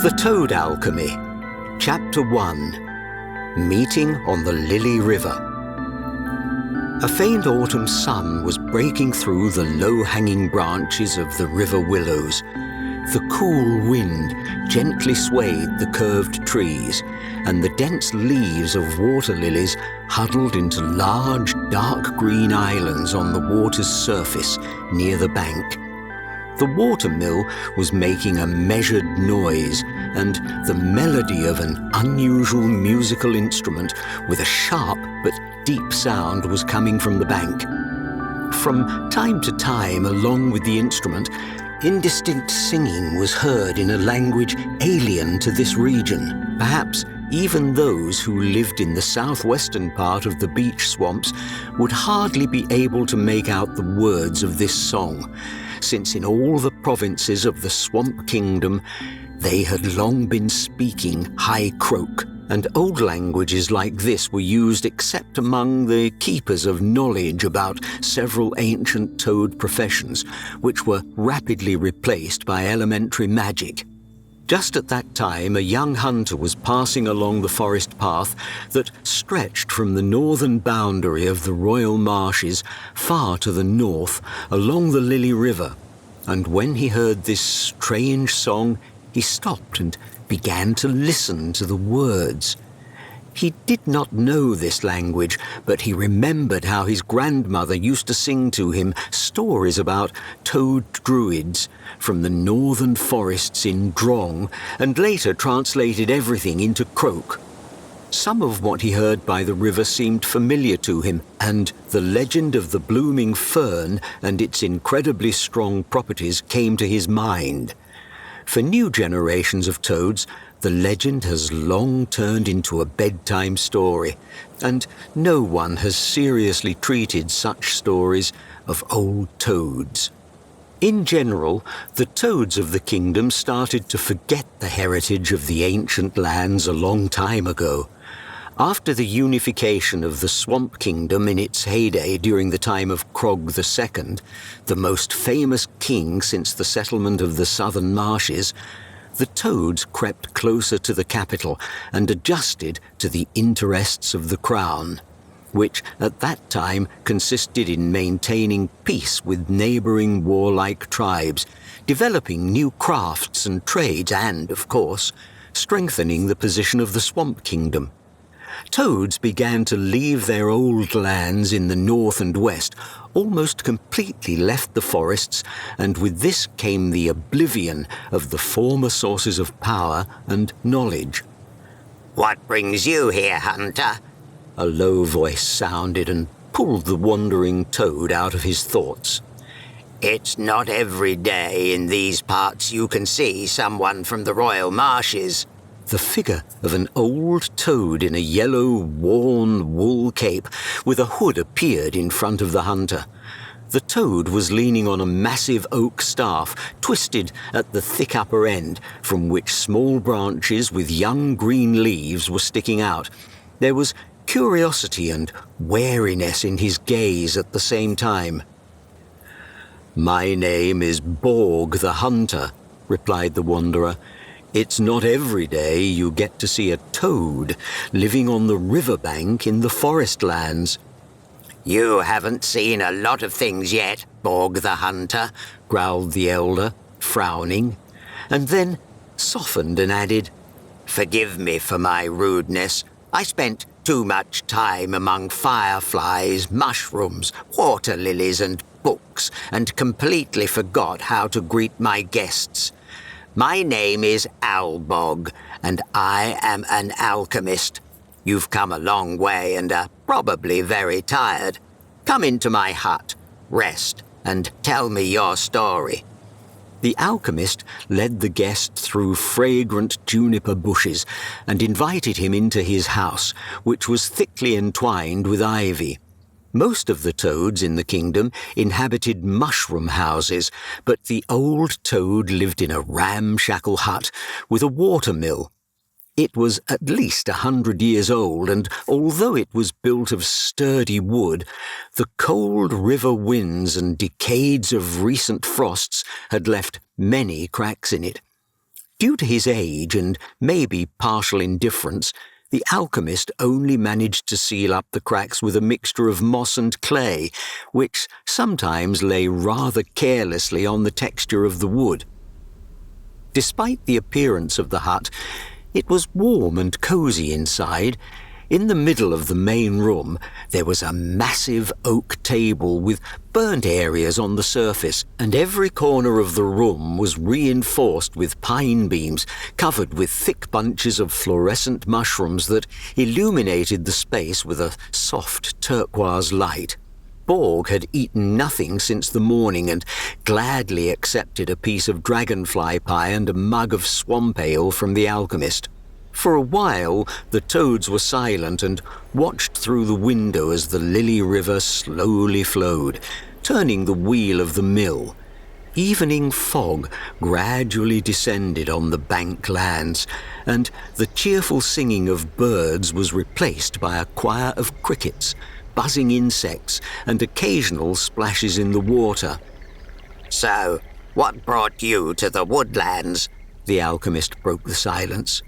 The Toad Alchemy, Chapter 1, Meeting on the Lily River. A faint autumn sun was breaking through the low-hanging branches of the river willows. The cool wind gently swayed the curved trees, and the dense leaves of water lilies huddled into large, dark green islands on the water's surface near the bank. The watermill was making a measured noise, and the melody of an unusual musical instrument with a sharp but deep sound was coming from the bank. From time to time, along with the instrument, indistinct singing was heard in a language alien to this region. Perhaps even those who lived in the southwestern part of the beach swamps would hardly be able to make out the words of this song, since in all the provinces of the Swamp Kingdom they had long been speaking High Croak, and old languages like this were used except among the keepers of knowledge about several ancient toad professions, which were rapidly replaced by elementary magic. Just at that time, a young hunter was passing along the forest path that stretched from the northern boundary of the royal marshes far to the north along the Lily River, and when he heard this strange song, he stopped and began to listen to the words. He did not know this language, but he remembered how his grandmother used to sing to him stories about toad druids from the northern forests in Drong, and later translated everything into Croak. Some of what he heard by the river seemed familiar to him, and the legend of the blooming fern and its incredibly strong properties came to his mind. For new generations of toads, the legend has long turned into a bedtime story, and no one has seriously treated such stories of old toads. In general, the toads of the kingdom started to forget the heritage of the ancient lands a long time ago. After the unification of the Swamp Kingdom in its heyday during the time of Croak II, the most famous king since the settlement of the southern marshes, the toads crept closer to the capital and adjusted to the interests of the crown, which at that time consisted in maintaining peace with neighboring warlike tribes, developing new crafts and trades, and, of course, strengthening the position of the Swamp Kingdom. Toads began to leave their old lands in the north and west, almost completely left the forests, and with this came the oblivion of the former sources of power and knowledge. "What brings you here, hunter?" A low voice sounded and pulled the wandering toad out of his thoughts. "It's not every day in these parts you can see someone from the royal marshes." The figure of an old toad in a yellow, worn wool cape with a hood appeared in front of the hunter. The toad was leaning on a massive oak staff, twisted at the thick upper end, from which small branches with young green leaves were sticking out. There was curiosity and wariness in his gaze at the same time. "My name is Borg the Hunter," replied the wanderer. "It's not every day you get to see a toad living on the riverbank in the forest lands." "You haven't seen a lot of things yet, Borg the Hunter," growled the elder, frowning, and then softened and added, "Forgive me for my rudeness. I spent too much time among fireflies, mushrooms, water lilies, and books, and completely forgot how to greet my guests. My name is Albog, and I am an alchemist. You've come a long way and are probably very tired. Come into my hut, rest, and tell me your story." The alchemist led the guest through fragrant juniper bushes and invited him into his house, which was thickly entwined with ivy. Most of the toads in the kingdom inhabited mushroom houses, but the old toad lived in a ramshackle hut with a watermill. It was at least 100 years old, and although it was built of sturdy wood, the cold river winds and decades of recent frosts had left many cracks in it. Due to his age and maybe partial indifference, the alchemist only managed to seal up the cracks with a mixture of moss and clay, which sometimes lay rather carelessly on the texture of the wood. Despite the appearance of the hut, it was warm and cosy inside. In the middle of the main room, there was a massive oak table with burnt areas on the surface, and every corner of the room was reinforced with pine beams covered with thick bunches of fluorescent mushrooms that illuminated the space with a soft turquoise light. Borg had eaten nothing since the morning and gladly accepted a piece of dragonfly pie and a mug of swamp ale from the alchemist. For a while, the toads were silent and watched through the window as the Lily River slowly flowed, turning the wheel of the mill. Evening fog gradually descended on the bank lands, and the cheerful singing of birds was replaced by a choir of crickets, buzzing insects, and occasional splashes in the water. "So, what brought you to the woodlands?" The alchemist broke the silence.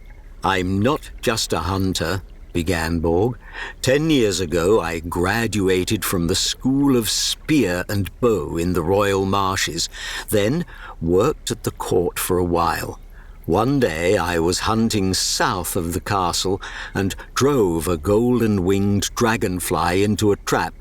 "I'm not just a hunter," began Borg. 10 years ago, I graduated from the School of Spear and Bow in the Royal Marshes, then worked at the court for a while. One day I was hunting south of the castle and drove a golden-winged dragonfly into a trap.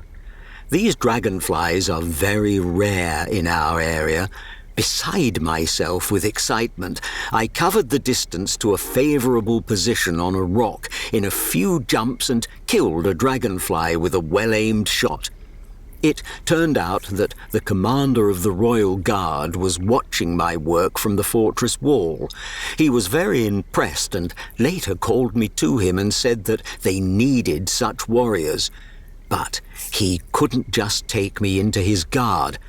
These dragonflies are very rare in our area. Beside myself with excitement, I covered the distance to a favorable position on a rock in a few jumps and killed a dragonfly with a well-aimed shot. It turned out that the commander of the Royal Guard was watching my work from the fortress wall. He was very impressed and later called me to him and said that they needed such warriors. But he couldn't just take me into his guard.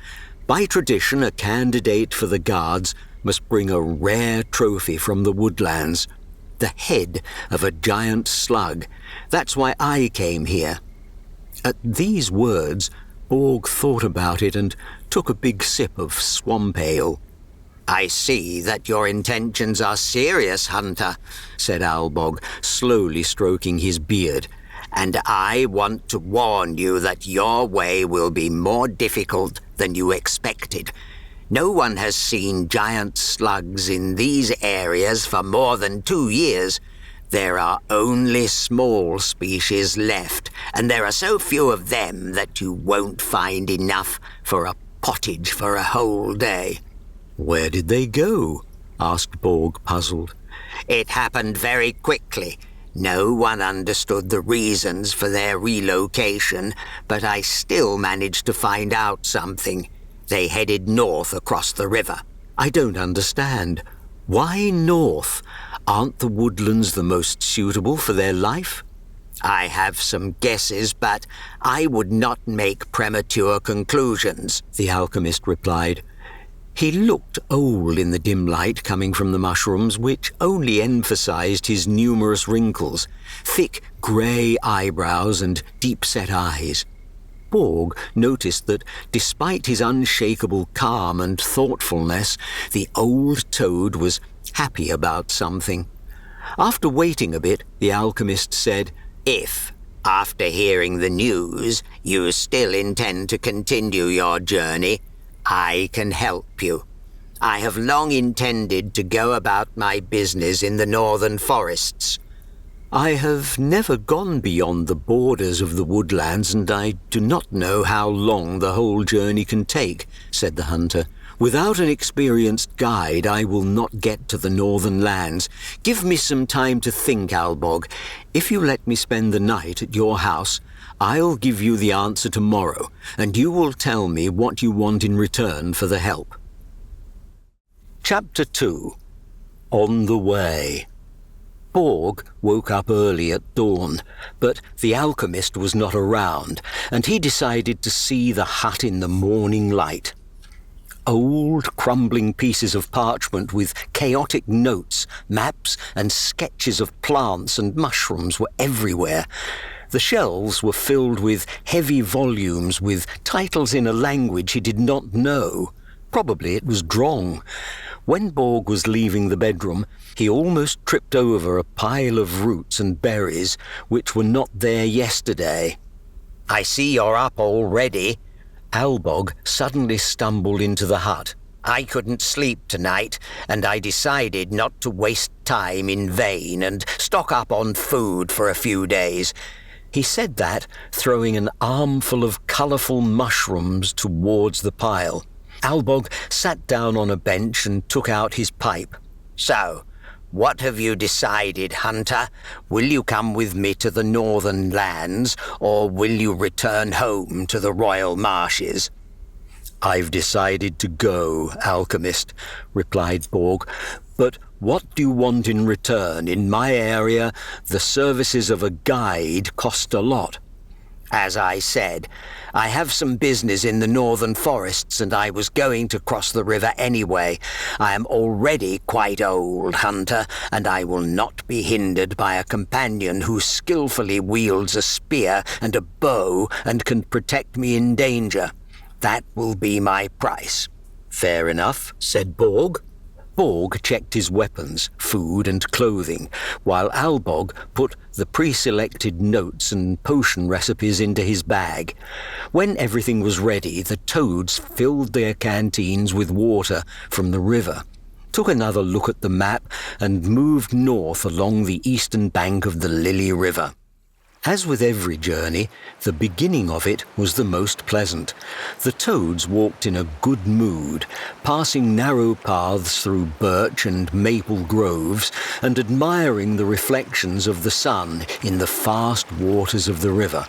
By tradition, a candidate for the guards must bring a rare trophy from the woodlands, the head of a giant slug. That's why I came here." At these words, Borg thought about it and took a big sip of swamp ale. "I see that your intentions are serious, hunter," said Albog, slowly stroking his beard. "And I want to warn you that your way will be more difficult than you expected. No one has seen giant slugs in these areas for more than 2 years. There are only small species left, and there are so few of them that you won't find enough for a pottage for a whole day." "Where did they go?" asked Borg, puzzled. "It happened very quickly. No one understood the reasons for their relocation, but I still managed to find out something. They headed north across the river." "I don't understand. Why north? Aren't the woodlands the most suitable for their life?" "I have some guesses, but I would not make premature conclusions," the alchemist replied. He looked old in the dim light coming from the mushrooms, which only emphasized his numerous wrinkles, thick grey eyebrows and deep-set eyes. Borg noticed that despite his unshakable calm and thoughtfulness, the old toad was happy about something. After waiting a bit, the alchemist said, "If, after hearing the news, you still intend to continue your journey, I can help you. I have long intended to go about my business in the northern forests." "I have never gone beyond the borders of the woodlands, and I do not know how long the whole journey can take," said the hunter. "Without an experienced guide, I will not get to the northern lands. Give me some time to think, Albog. If you let me spend the night at your house, I'll give you the answer tomorrow, and you will tell me what you want in return for the help." Chapter 2. On the Way. Borg woke up early at dawn, but the alchemist was not around, and he decided to see the hut in the morning light. Old, crumbling pieces of parchment with chaotic notes, maps, and sketches of plants and mushrooms were everywhere. The shelves were filled with heavy volumes with titles in a language he did not know. Probably it was Drong. When Borg was leaving the bedroom, he almost tripped over a pile of roots and berries which were not there yesterday. "I see you're up already." Albog suddenly stumbled into the hut. "I couldn't sleep tonight, and I decided not to waste time in vain and stock up on food for a few days." He said that, throwing an armful of colourful mushrooms towards the pile. Albog sat down on a bench and took out his pipe. "So, what have you decided, Hunter? Will you come with me to the northern lands, or will you return home to the royal marshes?" "I've decided to go, alchemist," replied Borg. "But what do you want in return? In my area, the services of a guide cost a lot." "As I said, I have some business in the northern forests, and I was going to cross the river anyway. I am already quite old, Hunter, and I will not be hindered by a companion who skillfully wields a spear and a bow and can protect me in danger. That will be my price." "Fair enough," said Borg. Borg checked his weapons, food and clothing, while Albog put the pre-selected notes and potion recipes into his bag. When everything was ready, the toads filled their canteens with water from the river, took another look at the map, and moved north along the eastern bank of the Lily River. As with every journey, the beginning of it was the most pleasant. The toads walked in a good mood, passing narrow paths through birch and maple groves and admiring the reflections of the sun in the fast waters of the river.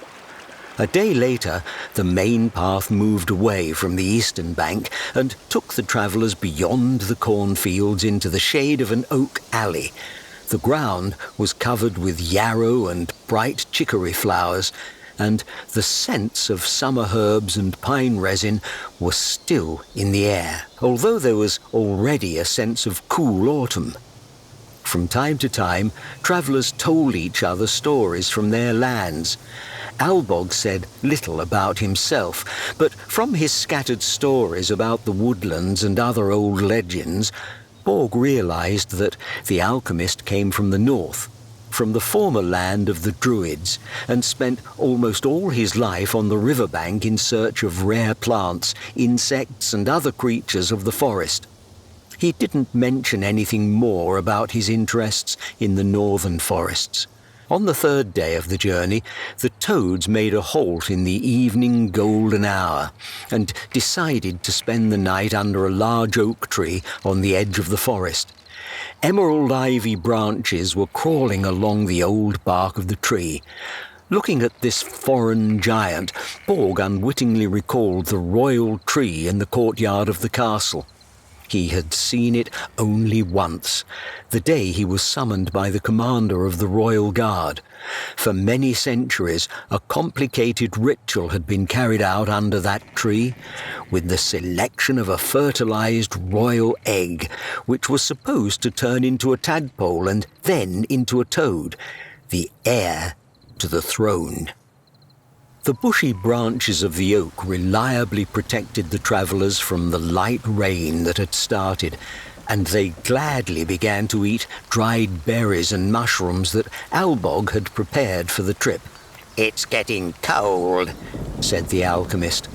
A day later, the main path moved away from the eastern bank and took the travellers beyond the cornfields into the shade of an oak alley. The ground was covered with yarrow and bright chicory flowers, and the scents of summer herbs and pine resin were still in the air, although there was already a sense of cool autumn. From time to time, travellers told each other stories from their lands. Albog said little about himself, but from his scattered stories about the woodlands and other old legends, Borg realized that the alchemist came from the north, from the former land of the Druids, and spent almost all his life on the riverbank in search of rare plants, insects, and other creatures of the forest. He didn't mention anything more about his interests in the northern forests. On the third day of the journey, the toads made a halt in the evening golden hour and decided to spend the night under a large oak tree on the edge of the forest. Emerald ivy branches were crawling along the old bark of the tree. Looking at this foreign giant, Borg unwittingly recalled the royal tree in the courtyard of the castle. He had seen it only once, the day he was summoned by the commander of the Royal Guard. For many centuries, a complicated ritual had been carried out under that tree, with the selection of a fertilized royal egg, which was supposed to turn into a tadpole and then into a toad, the heir to the throne. The bushy branches of the oak reliably protected the travellers from the light rain that had started, and they gladly began to eat dried berries and mushrooms that Albog had prepared for the trip. "It's getting cold," said the alchemist.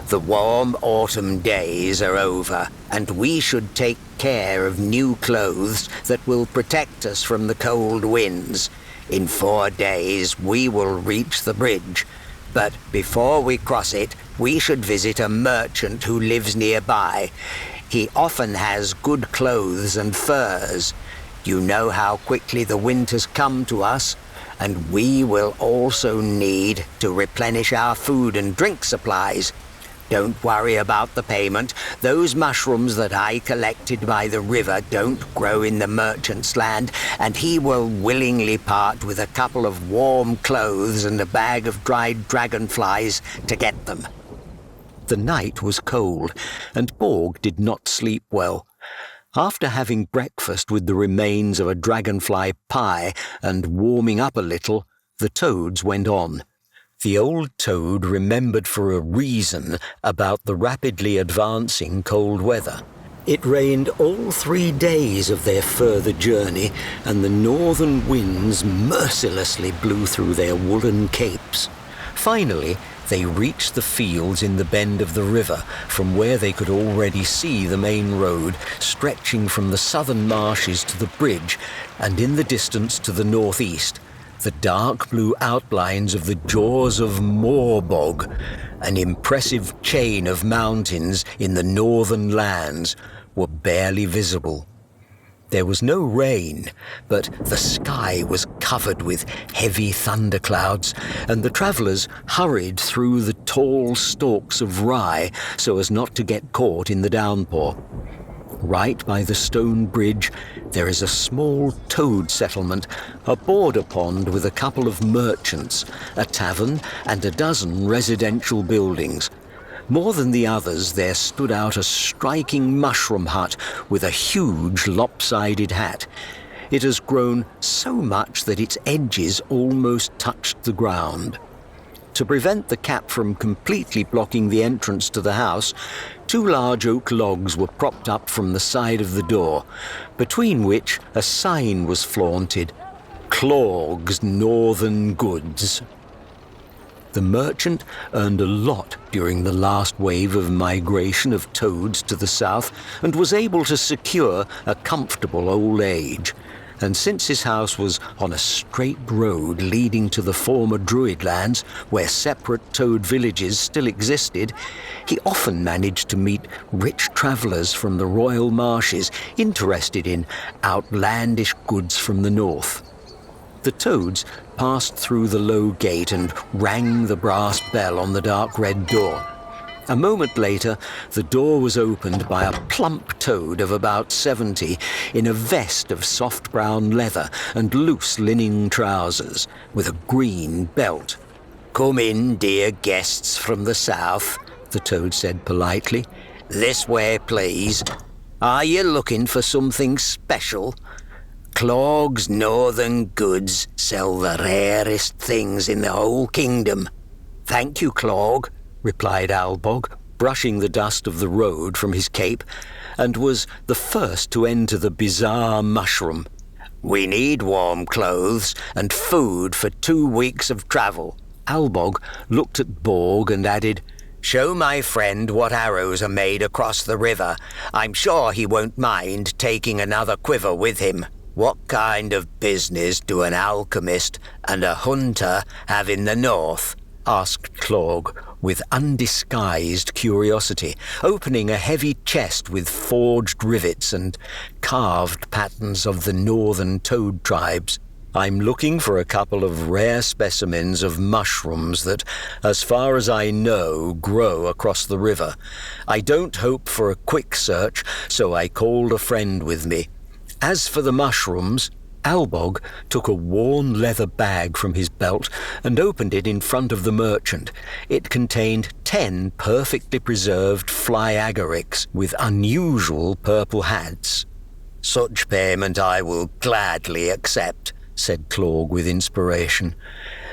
"The warm autumn days are over, and we should take care of new clothes that will protect us from the cold winds. In 4 days we will reach the bridge. But before we cross it, we should visit a merchant who lives nearby. He often has good clothes and furs. You know how quickly the winters come to us, and we will also need to replenish our food and drink supplies. Don't worry about the payment. Those mushrooms that I collected by the river don't grow in the merchant's land, and he will willingly part with a couple of warm clothes and a bag of dried dragonflies to get them." The night was cold, and Borg did not sleep well. After having breakfast with the remains of a dragonfly pie and warming up a little, the toads went on. The old toad remembered for a reason about the rapidly advancing cold weather. It rained all 3 days of their further journey, and the northern winds mercilessly blew through their woolen capes. Finally, they reached the fields in the bend of the river, from where they could already see the main road stretching from the southern marshes to the bridge, and in the distance to the northeast, the dark blue outlines of the jaws of Moorbog, an impressive chain of mountains in the northern lands, were barely visible. There was no rain, but the sky was covered with heavy thunderclouds, and the travellers hurried through the tall stalks of rye so as not to get caught in the downpour. Right by the stone bridge, there is a small toad settlement, a border pond with a couple of merchants, a tavern, and a dozen residential buildings. More than the others, there stood out a striking mushroom hut with a huge lopsided hat. It has grown so much that its edges almost touched the ground. To prevent the cap from completely blocking the entrance to the house, 2 large oak logs were propped up from the side of the door, between which a sign was flaunted, "Clog's Northern Goods." The merchant earned a lot during the last wave of migration of toads to the south and was able to secure a comfortable old age. And since his house was on a straight road leading to the former Druid lands, where separate toad villages still existed, he often managed to meet rich travellers from the royal marshes interested in outlandish goods from the north. The toads passed through the low gate and rang the brass bell on the dark red door. A moment later, the door was opened by a plump toad of about 70 in a vest of soft brown leather and loose linen trousers, with a green belt. "Come in, dear guests from the south," the toad said politely. "This way, please. Are you looking for something special? Clog's Northern Goods sell the rarest things in the whole kingdom." "Thank you, Clog," replied Albog, brushing the dust of the road from his cape, and was the first to enter the bizarre mushroom. "We need warm clothes and food for 2 weeks of travel." Albog looked at Borg and added, "Show my friend what arrows are made across the river. I'm sure he won't mind taking another quiver with him." "What kind of business do an alchemist and a hunter have in the north?" asked Clog, with undisguised curiosity, opening a heavy chest with forged rivets and carved patterns of the northern toad tribes. "I'm looking for a couple of rare specimens of mushrooms that, as far as I know, grow across the river. I don't hope for a quick search, so I called a friend with me. As for the mushrooms..." Albog took a worn leather bag from his belt and opened it in front of the merchant. It contained 10 perfectly preserved fly agarics with unusual purple hats. "Such payment I will gladly accept," said Clog with inspiration.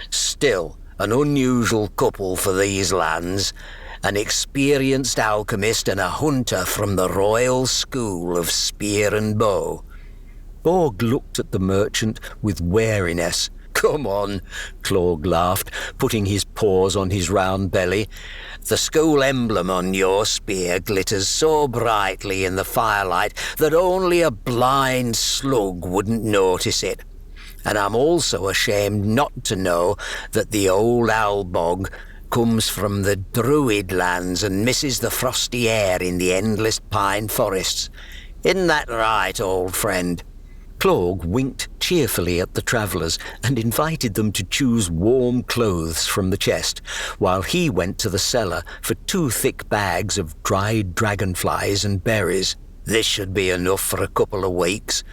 "Still, an unusual couple for these lands. An experienced alchemist and a hunter from the royal school of spear and bow." Borg looked at the merchant with wariness. "Come on," Clog laughed, putting his paws on his round belly. "The school emblem on your spear glitters so brightly in the firelight that only a blind slug wouldn't notice it. And I'm also ashamed not to know that the old Albog comes from the Druid lands and misses the frosty air in the endless pine forests. Isn't that right, old friend?" Clog winked cheerfully at the travellers and invited them to choose warm clothes from the chest, while he went to the cellar for 2 thick bags of dried dragonflies and berries. "This should be enough for a couple of weeks."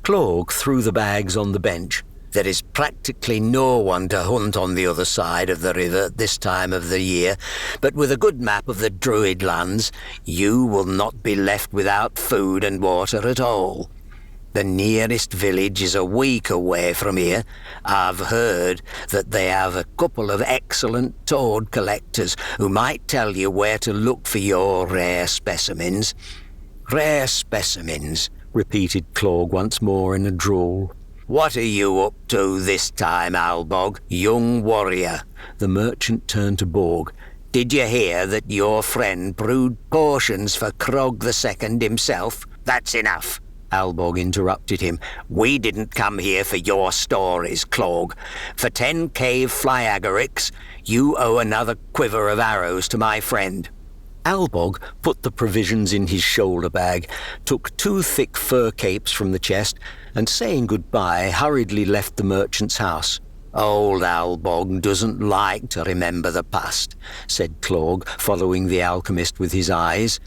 Clog threw the bags on the bench. "There is practically no one to hunt on the other side of the river at this time of the year, but with a good map of the Druid lands, you will not be left without food and water at all. The nearest village is a week away from here. I've heard that they have a couple of excellent toad collectors who might tell you where to look for your rare specimens. Rare specimens, repeated Clog once more in a drawl. What are you up to this time, Albog, young warrior? The merchant turned to Borg. Did you hear that your friend brewed potions for Croak II himself? That's enough. Albog interrupted him. We didn't come here for your stories, Clog. For 10 cave flyagorics, you owe another quiver of arrows to my friend. Albog put the provisions in his shoulder bag, took 2 thick fur capes from the chest, and saying goodbye, hurriedly left the merchant's house. Old Albog doesn't like to remember the past, said Clog, following the alchemist with his eyes.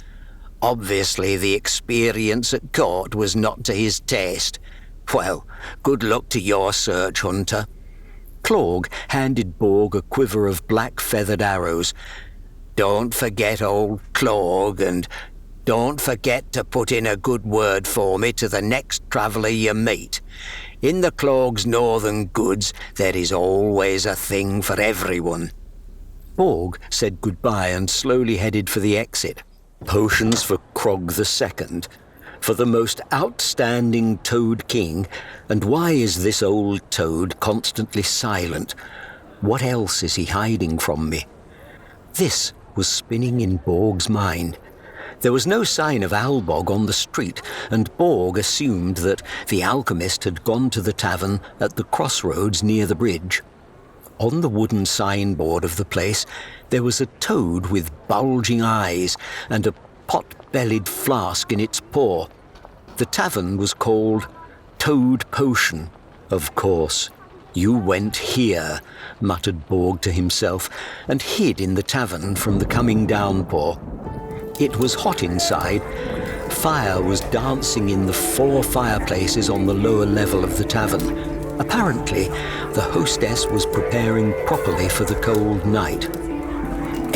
Obviously the experience at court was not to his taste. Well, good luck to your search, Hunter. Clog handed Borg a quiver of black feathered arrows. Don't forget old Clog, and don't forget to put in a good word for me to the next traveller you meet. In the Clog's northern goods, there is always a thing for everyone. Borg said goodbye and slowly headed for the exit. Potions for Croak II, for the most outstanding Toad King, and why is this old toad constantly silent? What else is he hiding from me? This was spinning in Borg's mind. There was no sign of Albog on the street, and Borg assumed that the alchemist had gone to the tavern at the crossroads near the bridge. On the wooden signboard of the place, there was a toad with bulging eyes and a pot-bellied flask in its paw. The tavern was called Toad Potion, of course. You went here, muttered Borg to himself, and hid in the tavern from the coming downpour. It was hot inside. Fire was dancing in the 4 fireplaces on the lower level of the tavern. Apparently, the hostess was preparing properly for the cold night.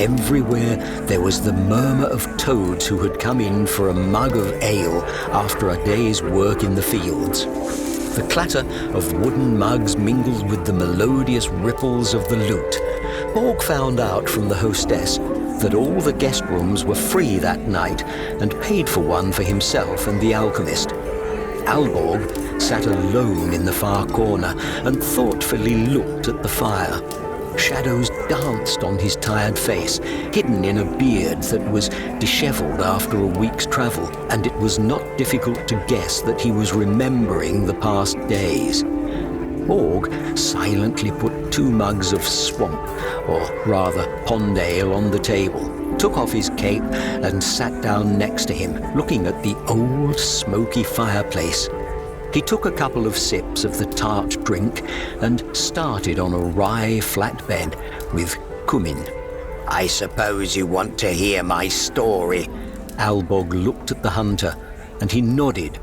Everywhere there was the murmur of toads who had come in for a mug of ale after a day's work in the fields. The clatter of wooden mugs mingled with the melodious ripples of the lute. Borg found out from the hostess that all the guest rooms were free that night and paid for one for himself and the alchemist. Albog sat alone in the far corner and thoughtfully looked at the fire. Shadows danced on his tired face, hidden in a beard that was dishevelled after a week's travel, and it was not difficult to guess that he was remembering the past days. Borg silently put 2 mugs of swamp, or rather pond ale, on the table, took off his cape and sat down next to him, looking at the old smoky fireplace. He took a couple of sips of the tart drink and started on a rye flatbed with cumin. I suppose you want to hear my story. Albog looked at the hunter, and he nodded.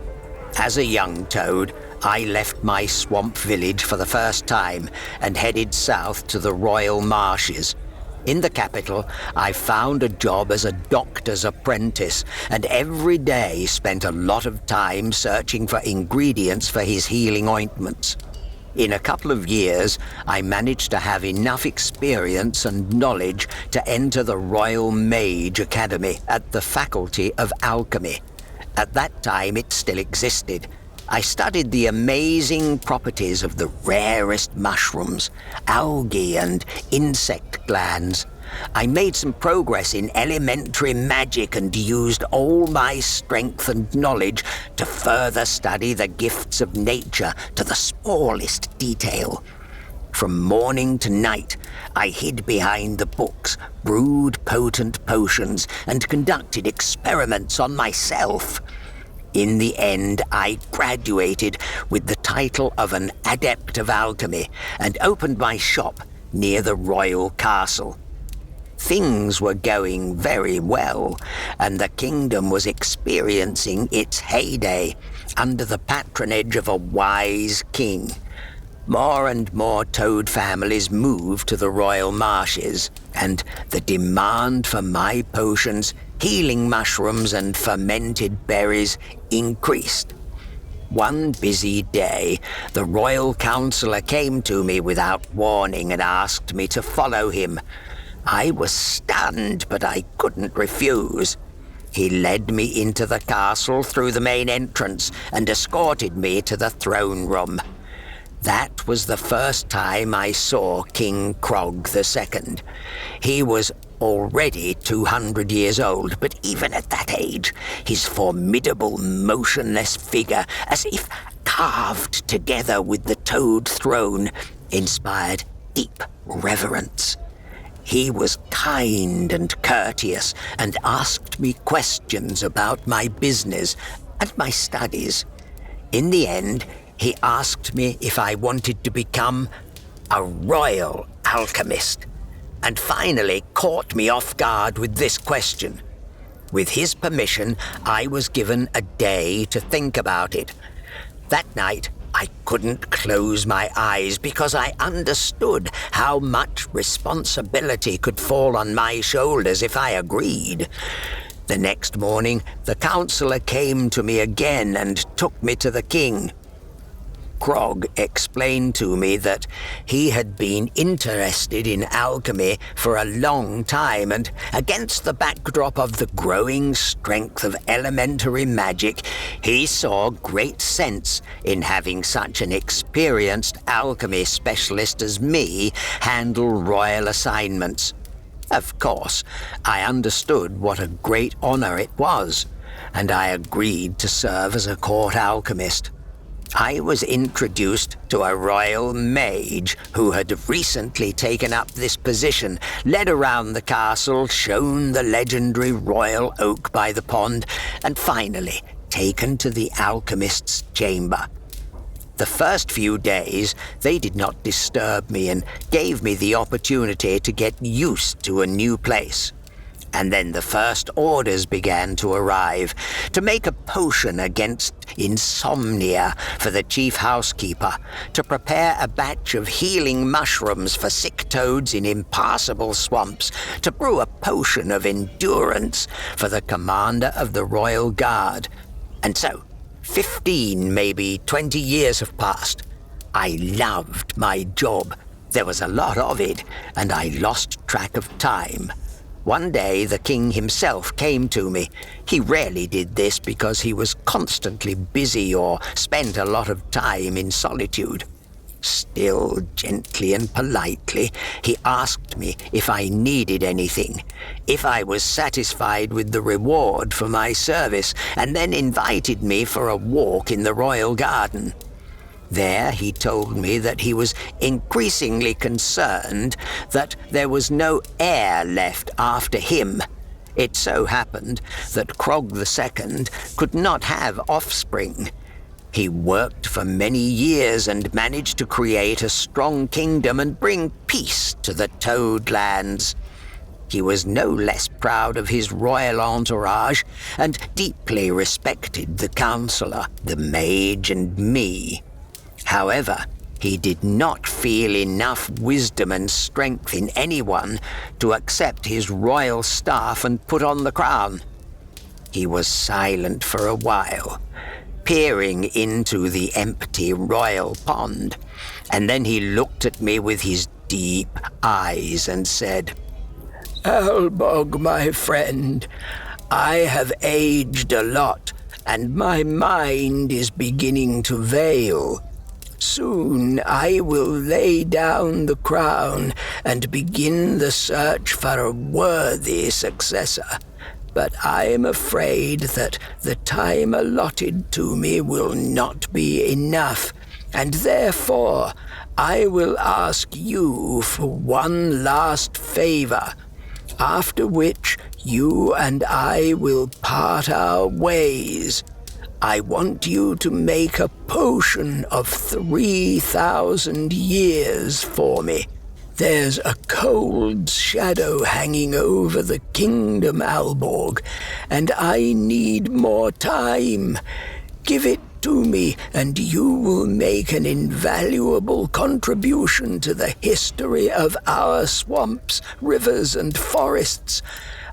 As a young toad, I left my swamp village for the first time and headed south to the Royal Marshes. In the capital, I found a job as a doctor's apprentice, and every day spent a lot of time searching for ingredients for his healing ointments. In a couple of years, I managed to have enough experience and knowledge to enter the Royal Mage Academy at the Faculty of Alchemy. At that time, it still existed. I studied the amazing properties of the rarest mushrooms, algae and insect glands. I made some progress in elementary magic and used all my strength and knowledge to further study the gifts of nature to the smallest detail. From morning to night, I hid behind the books, brewed potent potions, and conducted experiments on myself. In the end, I graduated with the title of an adept of alchemy and opened my shop near the royal castle. Things were going very well, and the kingdom was experiencing its heyday under the patronage of a wise king. More and more toad families moved to the royal marshes, and the demand for my potions, healing mushrooms and fermented berries increased. One busy day, the royal counselor came to me without warning and asked me to follow him. I was stunned, but I couldn't refuse. He led me into the castle through the main entrance and escorted me to the throne room. That was the first time I saw King Croak II. He was already 200 years old, but even at that age, his formidable, motionless figure, as if carved together with the Toad throne, inspired deep reverence. He was kind and courteous and asked me questions about my business and my studies. In the end, he asked me if I wanted to become a royal alchemist, and finally caught me off guard with this question. With his permission, I was given a day to think about it. That night, I couldn't close my eyes because I understood how much responsibility could fall on my shoulders if I agreed. The next morning, the counselor came to me again and took me to the king. Croak explained to me that he had been interested in alchemy for a long time, and against the backdrop of the growing strength of elementary magic, he saw great sense in having such an experienced alchemy specialist as me handle royal assignments. Of course, I understood what a great honor it was, and I agreed to serve as a court alchemist. I was introduced to a royal mage who had recently taken up this position, led around the castle, shown the legendary royal oak by the pond, and finally taken to the alchemist's chamber. The first few days, they did not disturb me and gave me the opportunity to get used to a new place. And then the first orders began to arrive, to make a potion against insomnia for the chief housekeeper, to prepare a batch of healing mushrooms for sick toads in impassable swamps, to brew a potion of endurance for the commander of the royal guard. And so, 15, maybe 20 years have passed. I loved my job. There was a lot of it, and I lost track of time. One day, the king himself came to me. He rarely did this because he was constantly busy or spent a lot of time in solitude. Still, gently and politely, he asked me if I needed anything, if I was satisfied with the reward for my service, and then invited me for a walk in the royal garden. There he told me that he was increasingly concerned that there was no heir left after him. It so happened that Croak II could not have offspring. He worked for many years and managed to create a strong kingdom and bring peace to the Toadlands. He was no less proud of his royal entourage and deeply respected the counselor, the mage, and me. However, he did not feel enough wisdom and strength in anyone to accept his royal staff and put on the crown. He was silent for a while, peering into the empty royal pond, and then he looked at me with his deep eyes and said, "Albog, my friend, I have aged a lot, and my mind is beginning to veil. Soon I will lay down the crown and begin the search for a worthy successor. But I am afraid that the time allotted to me will not be enough, and therefore I will ask you for one last favor, after which you and I will part our ways. I want you to make a potion of 3,000 years for me. There's a cold shadow hanging over the kingdom, Alborg, and I need more time. Give it to me, and you will make an invaluable contribution to the history of our swamps, rivers, and forests.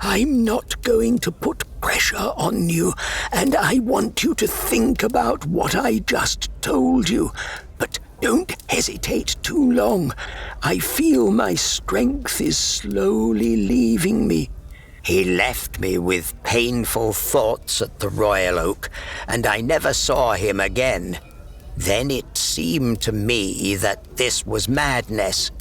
I'm not going to put pressure on you, and I want you to think about what I just told you. But don't hesitate too long. I feel my strength is slowly leaving me." He left me with painful thoughts at the Royal Oak, and I never saw him again. Then it seemed to me that this was madness.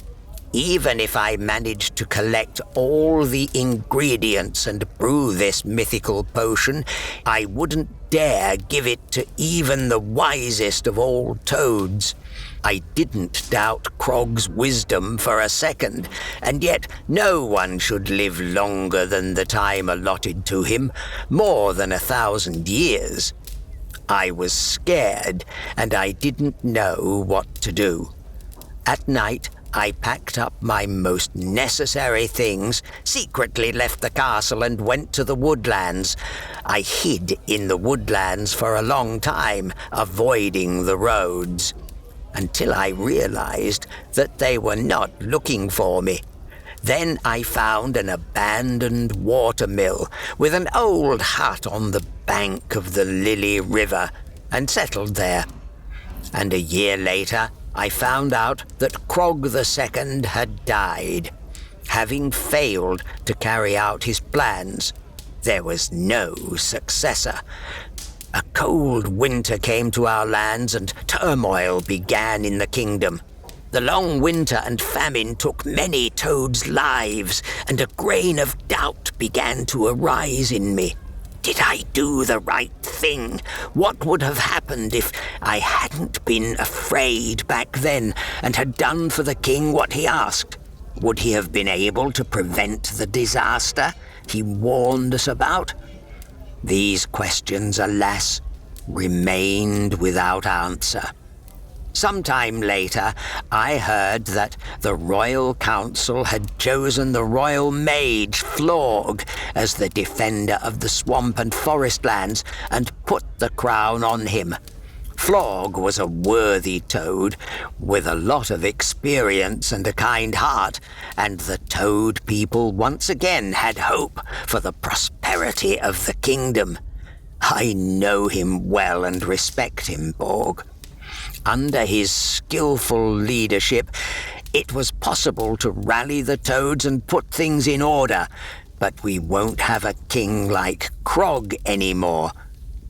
Even if I managed to collect all the ingredients and brew this mythical potion, I wouldn't dare give it to even the wisest of all toads. I didn't doubt Croak's wisdom for a second, and yet no one should live longer than the time allotted to him, more than 1,000 years. I was scared, and I didn't know what to do. At night, I packed up my most necessary things, secretly left the castle and went to the woodlands. I hid in the woodlands for a long time, avoiding the roads, until I realized that they were not looking for me. Then I found an abandoned watermill with an old hut on the bank of the Lily River and settled there. And a year later, I found out that Croak II had died, having failed to carry out his plans. There was no successor. A cold winter came to our lands and turmoil began in the kingdom. The long winter and famine took many toads' lives, and a grain of doubt began to arise in me. Did I do the right thing? What would have happened if I hadn't been afraid back then and had done for the king what he asked? Would he have been able to prevent the disaster he warned us about? These questions, alas, remained without answer. Sometime later, I heard that the Royal Council had chosen the Royal Mage Florg as the defender of the swamp and forest lands and put the crown on him. Florg was a worthy toad with a lot of experience and a kind heart, and the toad people once again had hope for the prosperity of the kingdom. I know him well and respect him, Borg. Under his skillful leadership, it was possible to rally the toads and put things in order, but we won't have a king like Croak anymore,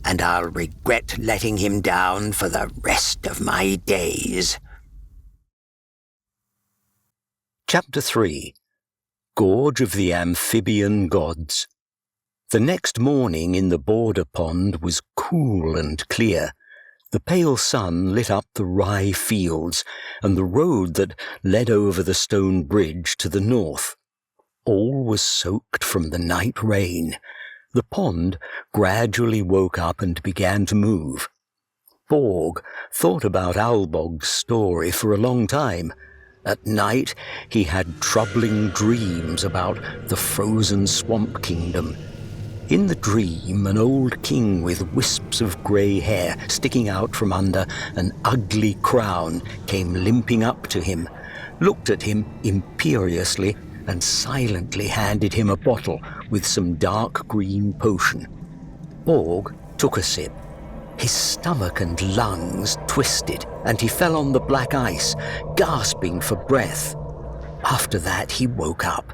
and I'll regret letting him down for the rest of my days. Chapter 3. Gorge of the Amphibian Gods. The next morning in the border pond was cool and clear. The pale sun lit up the rye fields and the road that led over the stone bridge to the north. All was soaked from the night rain. The pond gradually woke up and began to move. Borg thought about Albog's story for a long time. At night he had troubling dreams about the frozen swamp kingdom. In the dream, an old king with wisps of grey hair sticking out from under an ugly crown came limping up to him, looked at him imperiously, and silently handed him a bottle with some dark green potion. Borg took a sip. His stomach and lungs twisted, and he fell on the black ice, gasping for breath. After that, he woke up.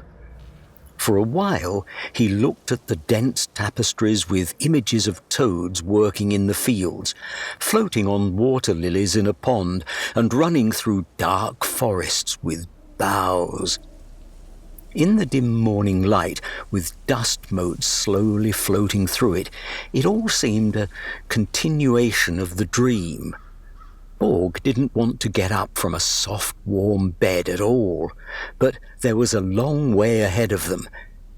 For a while, he looked at the dense tapestries with images of toads working in the fields, floating on water lilies in a pond, and running through dark forests with boughs. In the dim morning light, with dust motes slowly floating through it, it all seemed a continuation of the dream. Borg didn't want to get up from a soft, warm bed at all, but there was a long way ahead of them.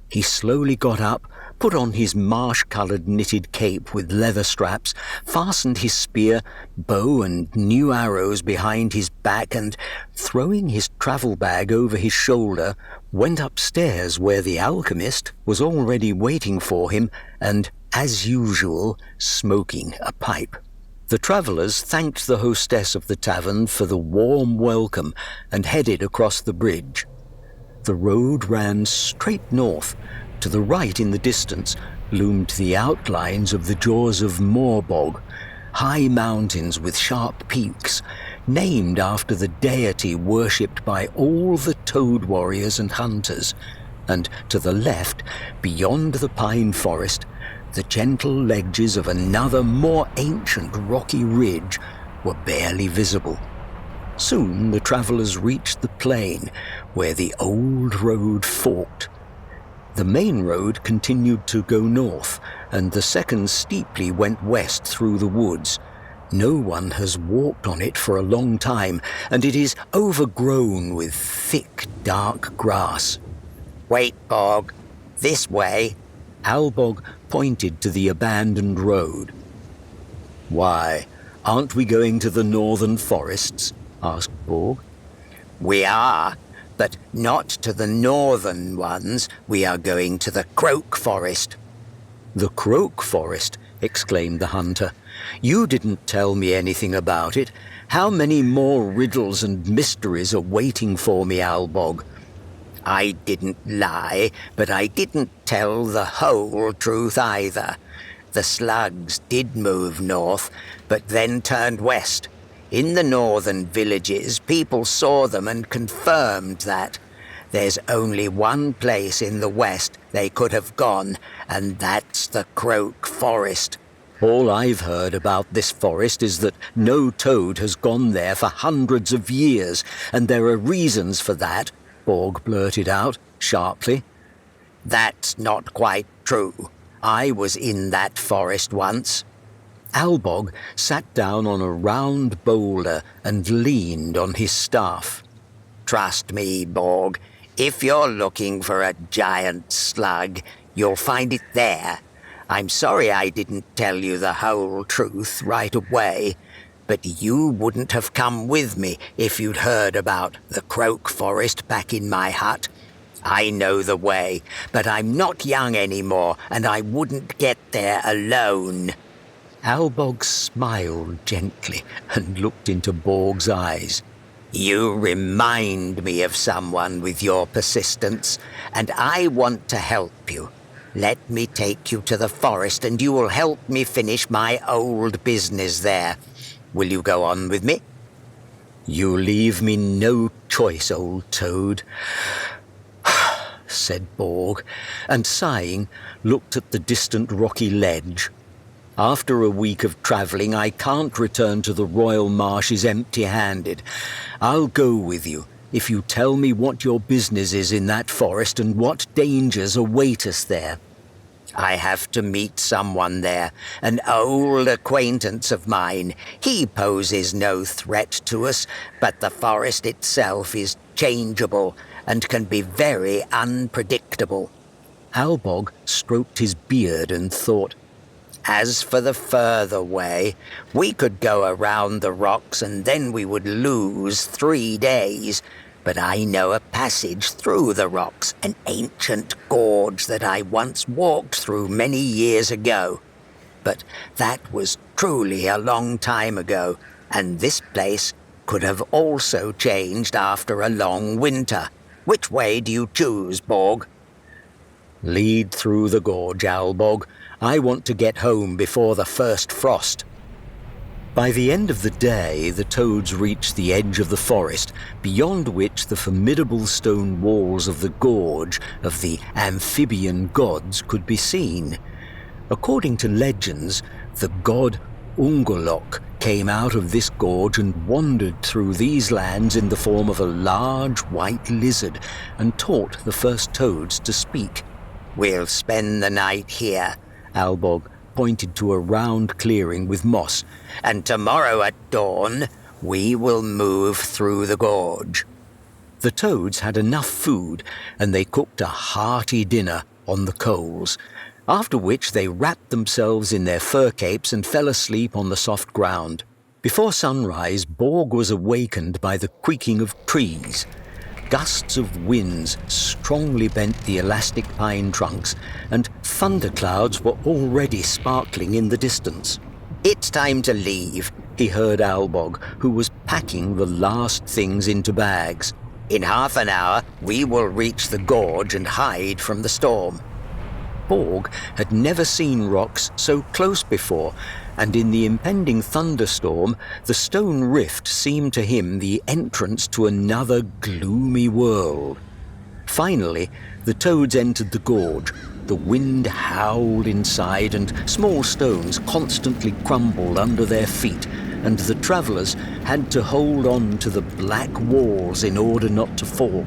He slowly got up, put on his marsh-coloured knitted cape with leather straps, fastened his spear, bow and new arrows behind his back, and, throwing his travel bag over his shoulder, went upstairs where the alchemist was already waiting for him and, as usual, smoking a pipe. The travellers thanked the hostess of the tavern for the warm welcome and headed across the bridge. The road ran straight north. To the right in the distance loomed the outlines of the jaws of Moorbog, high mountains with sharp peaks, named after the deity worshipped by all the toad warriors and hunters. and to the left, beyond the pine forest, the gentle ledges of another more ancient rocky ridge were barely visible. Soon the travellers reached the plain where the old road forked. The main road continued to go north, and the second steeply went west through the woods. No one has walked on it for a long time, and it is overgrown with thick, dark grass. Wait, Bog. This way. Albog pointed to the abandoned road. "Why, aren't we going to the northern forests?" asked Borg. We are, but not to the northern ones. We are going to the Croak forest. "The Croak forest?" exclaimed the hunter. "You didn't tell me anything about it. How many more riddles and mysteries are waiting for me, Albog?" I didn't lie, but I didn't tell the whole truth either. The slugs did move north, but then turned west. In the northern villages, people saw them and confirmed that. There's only one place in the west they could have gone, and that's the Croak forest. "All I've heard about this forest is that no toad has gone there for hundreds of years, and there are reasons for that," Borg blurted out sharply. That's not quite true. I was in that forest once. Albog sat down on a round boulder and leaned on his staff. Trust me, Borg, if you're looking for a giant slug, you'll find it there. I'm sorry I didn't tell you the whole truth right away, but you wouldn't have come with me if you'd heard about the Croak forest back in my hut. I know the way, but I'm not young anymore, and I wouldn't get there alone. Albog smiled gently and looked into Borg's eyes. You remind me of someone with your persistence, and I want to help you. Let me take you to the forest, and you will help me finish my old business there. Will you go on with me? "You leave me no choice, old toad," said Borg, and sighing, looked at the distant rocky ledge. "After a week of travelling, I can't return to the royal marshes empty-handed. I'll go with you if you tell me what your business is in that forest and what dangers await us there." I have to meet someone there, an old acquaintance of mine. He poses no threat to us, but the forest itself is changeable and can be very unpredictable. Albog stroked his beard and thought, As for the further way, we could go around the rocks and then we would lose 3 days. But I know a passage through the rocks, an ancient gorge that I once walked through many years ago. But that was truly a long time ago, and this place could have also changed after a long winter. Which way do you choose, Borg? "Lead through the gorge, Albog. I want to get home before the first frost." By the end of the day, the toads reached the edge of the forest, beyond which the formidable stone walls of the gorge of the Amphibian gods could be seen. According to legends, the god Ungolok came out of this gorge and wandered through these lands in the form of a large white lizard and taught the first toads to speak. We'll spend the night here, Albog pointed to a round clearing with moss, and tomorrow at dawn we will move through the gorge. The toads had enough food, and they cooked a hearty dinner on the coals, after which they wrapped themselves in their fur capes and fell asleep on the soft ground. Before sunrise, Borg was awakened by the creaking of trees. Gusts of winds strongly bent the elastic pine trunks, and thunderclouds were already sparkling in the distance. It's time to leave, he heard Albog, who was packing the last things into bags. In half an hour, we will reach the gorge and hide from the storm. Borg had never seen rocks so close before, and in the impending thunderstorm, the stone rift seemed to him the entrance to another gloomy world. Finally, the toads entered the gorge. The wind howled inside, and small stones constantly crumbled under their feet, and the travellers had to hold on to the black walls in order not to fall.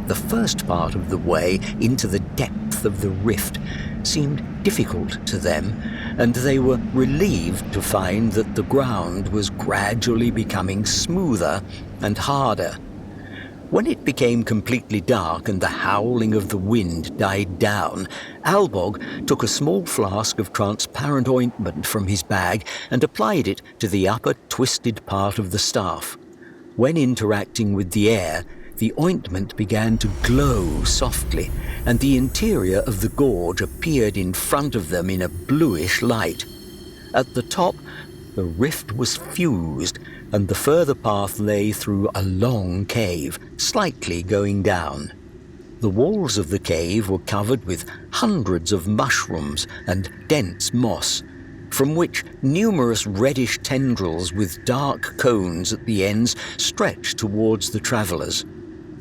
The first part of the way into the depth of the rift seemed difficult to them, and they were relieved to find that the ground was gradually becoming smoother and harder. When it became completely dark and the howling of the wind died down, Albog took a small flask of transparent ointment from his bag and applied it to the upper twisted part of the staff. When interacting with the air, the ointment began to glow softly, and the interior of the gorge appeared in front of them in a bluish light. At the top, the rift was fused, and the further path lay through a long cave, slightly going down. The walls of the cave were covered with hundreds of mushrooms and dense moss, from which numerous reddish tendrils with dark cones at the ends stretched towards the travellers.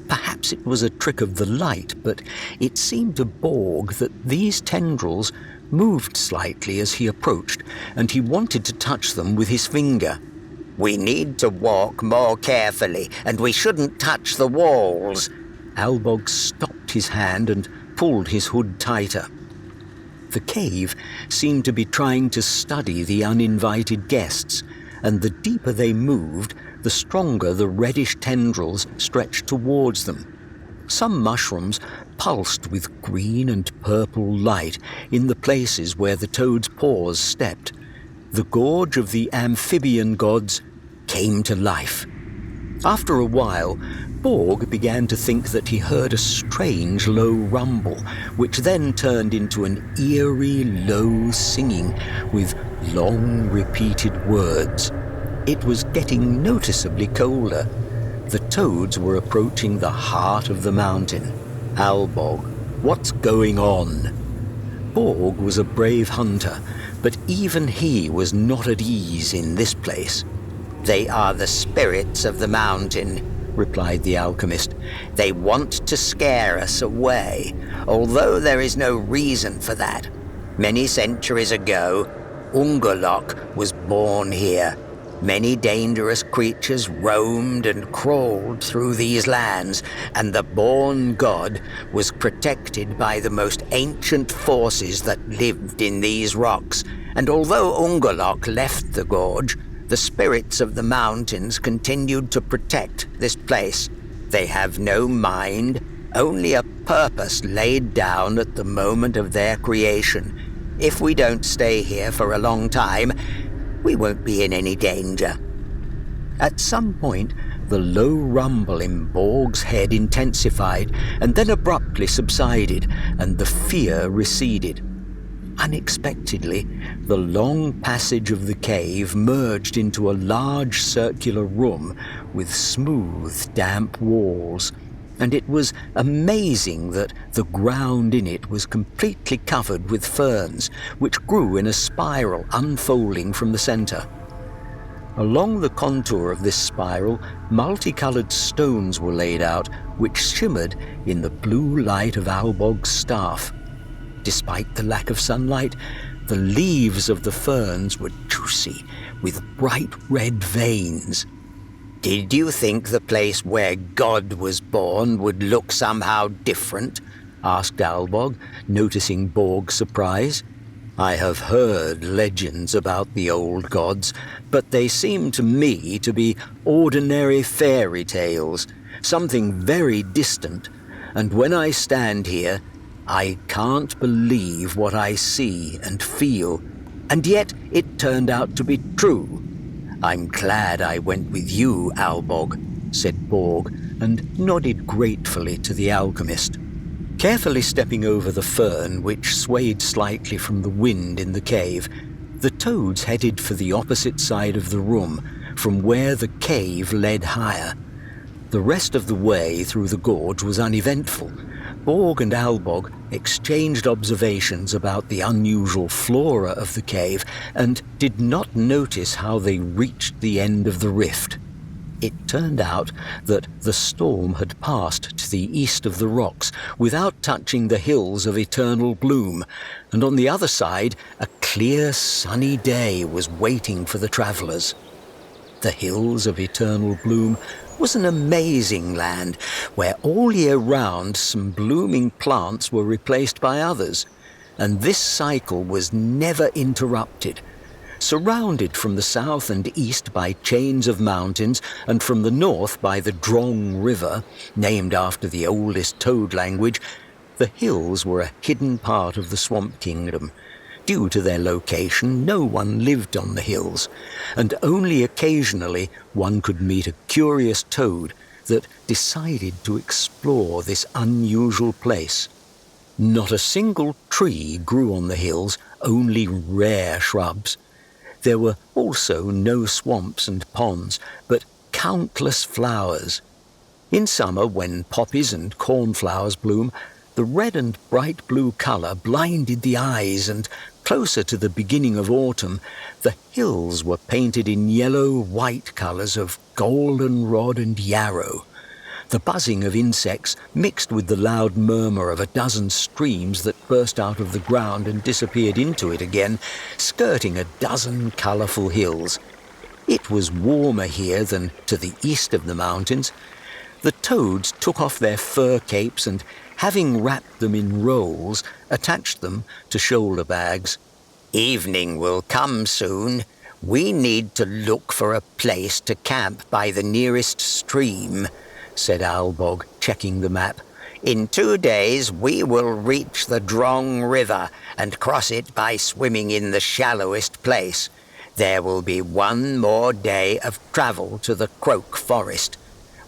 Perhaps it was a trick of the light, but it seemed to Borg that these tendrils moved slightly as he approached, and he wanted to touch them with his finger. We need to walk more carefully, and we shouldn't touch the walls. Albog stopped his hand and pulled his hood tighter. The cave seemed to be trying to study the uninvited guests, and the deeper they moved, the stronger the reddish tendrils stretched towards them. Some mushrooms pulsed with green and purple light in the places where the toad's paws stepped. The gorge of the Amphibian gods came to life. After a while, Borg began to think that he heard a strange low rumble, which then turned into an eerie low singing with long repeated words. It was getting noticeably colder. The toads were approaching the heart of the mountain. Albog, what's going on? Borg was a brave hunter, but even he was not at ease in this place. They are the spirits of the mountain, replied the alchemist. They want to scare us away, although there is no reason for that. Many centuries ago, Ungolok was born here. Many dangerous creatures roamed and crawled through these lands, and the born god was protected by the most ancient forces that lived in these rocks. And although Ungolok left the gorge, the spirits of the mountains continued to protect this place. They have no mind, only a purpose laid down at the moment of their creation. If we don't stay here for a long time, we won't be in any danger. At some point, the low rumble in Borg's head intensified and then abruptly subsided, and the fear receded. Unexpectedly, the long passage of the cave merged into a large circular room with smooth, damp walls, and it was amazing that the ground in it was completely covered with ferns, which grew in a spiral unfolding from the center. Along the contour of this spiral, multicolored stones were laid out, which shimmered in the blue light of Albog's staff. Despite the lack of sunlight, the leaves of the ferns were juicy, with bright red veins. Did you think the place where God was born would look somehow different? Asked Albog, noticing Borg's surprise. I have heard legends about the old gods, but they seem to me to be ordinary fairy tales, something very distant, and when I stand here, I can't believe what I see and feel, and yet it turned out to be true. I'm glad I went with you, Albog, said Borg, and nodded gratefully to the alchemist. Carefully stepping over the fern, which swayed slightly from the wind in the cave, the toads headed for the opposite side of the room, from where the cave led higher. The rest of the way through the gorge was uneventful. Borg and Albog exchanged observations about the unusual flora of the cave and did not notice how they reached the end of the rift. It turned out that the storm had passed to the east of the rocks without touching the hills of eternal bloom, and on the other side a clear sunny day was waiting for the travellers. The hills of eternal bloom was an amazing land where all year round some blooming plants were replaced by others, and this cycle was never interrupted. Surrounded from the south and east by chains of mountains, and from the north by the Drong River, named after the oldest Toad language, the hills were a hidden part of the Swamp Kingdom. Due to their location, no one lived on the hills, and only occasionally one could meet a curious toad that decided to explore this unusual place. Not a single tree grew on the hills, only rare shrubs. There were also no swamps and ponds, but countless flowers. In summer, when poppies and cornflowers bloom, the red and bright blue colour blinded the eyes, and closer to the beginning of autumn, the hills were painted in yellow-white colours of goldenrod and yarrow. The buzzing of insects mixed with the loud murmur of a dozen streams that burst out of the ground and disappeared into it again, skirting a dozen colourful hills. It was warmer here than to the east of the mountains. The toads took off their fur capes and, having wrapped them in rolls, attached them to shoulder bags. Evening will come soon. We need to look for a place to camp by the nearest stream, said Albog, checking the map. In 2 days we will reach the Drong River and cross it by swimming in the shallowest place. There will be 1 more day of travel to the Croak forest.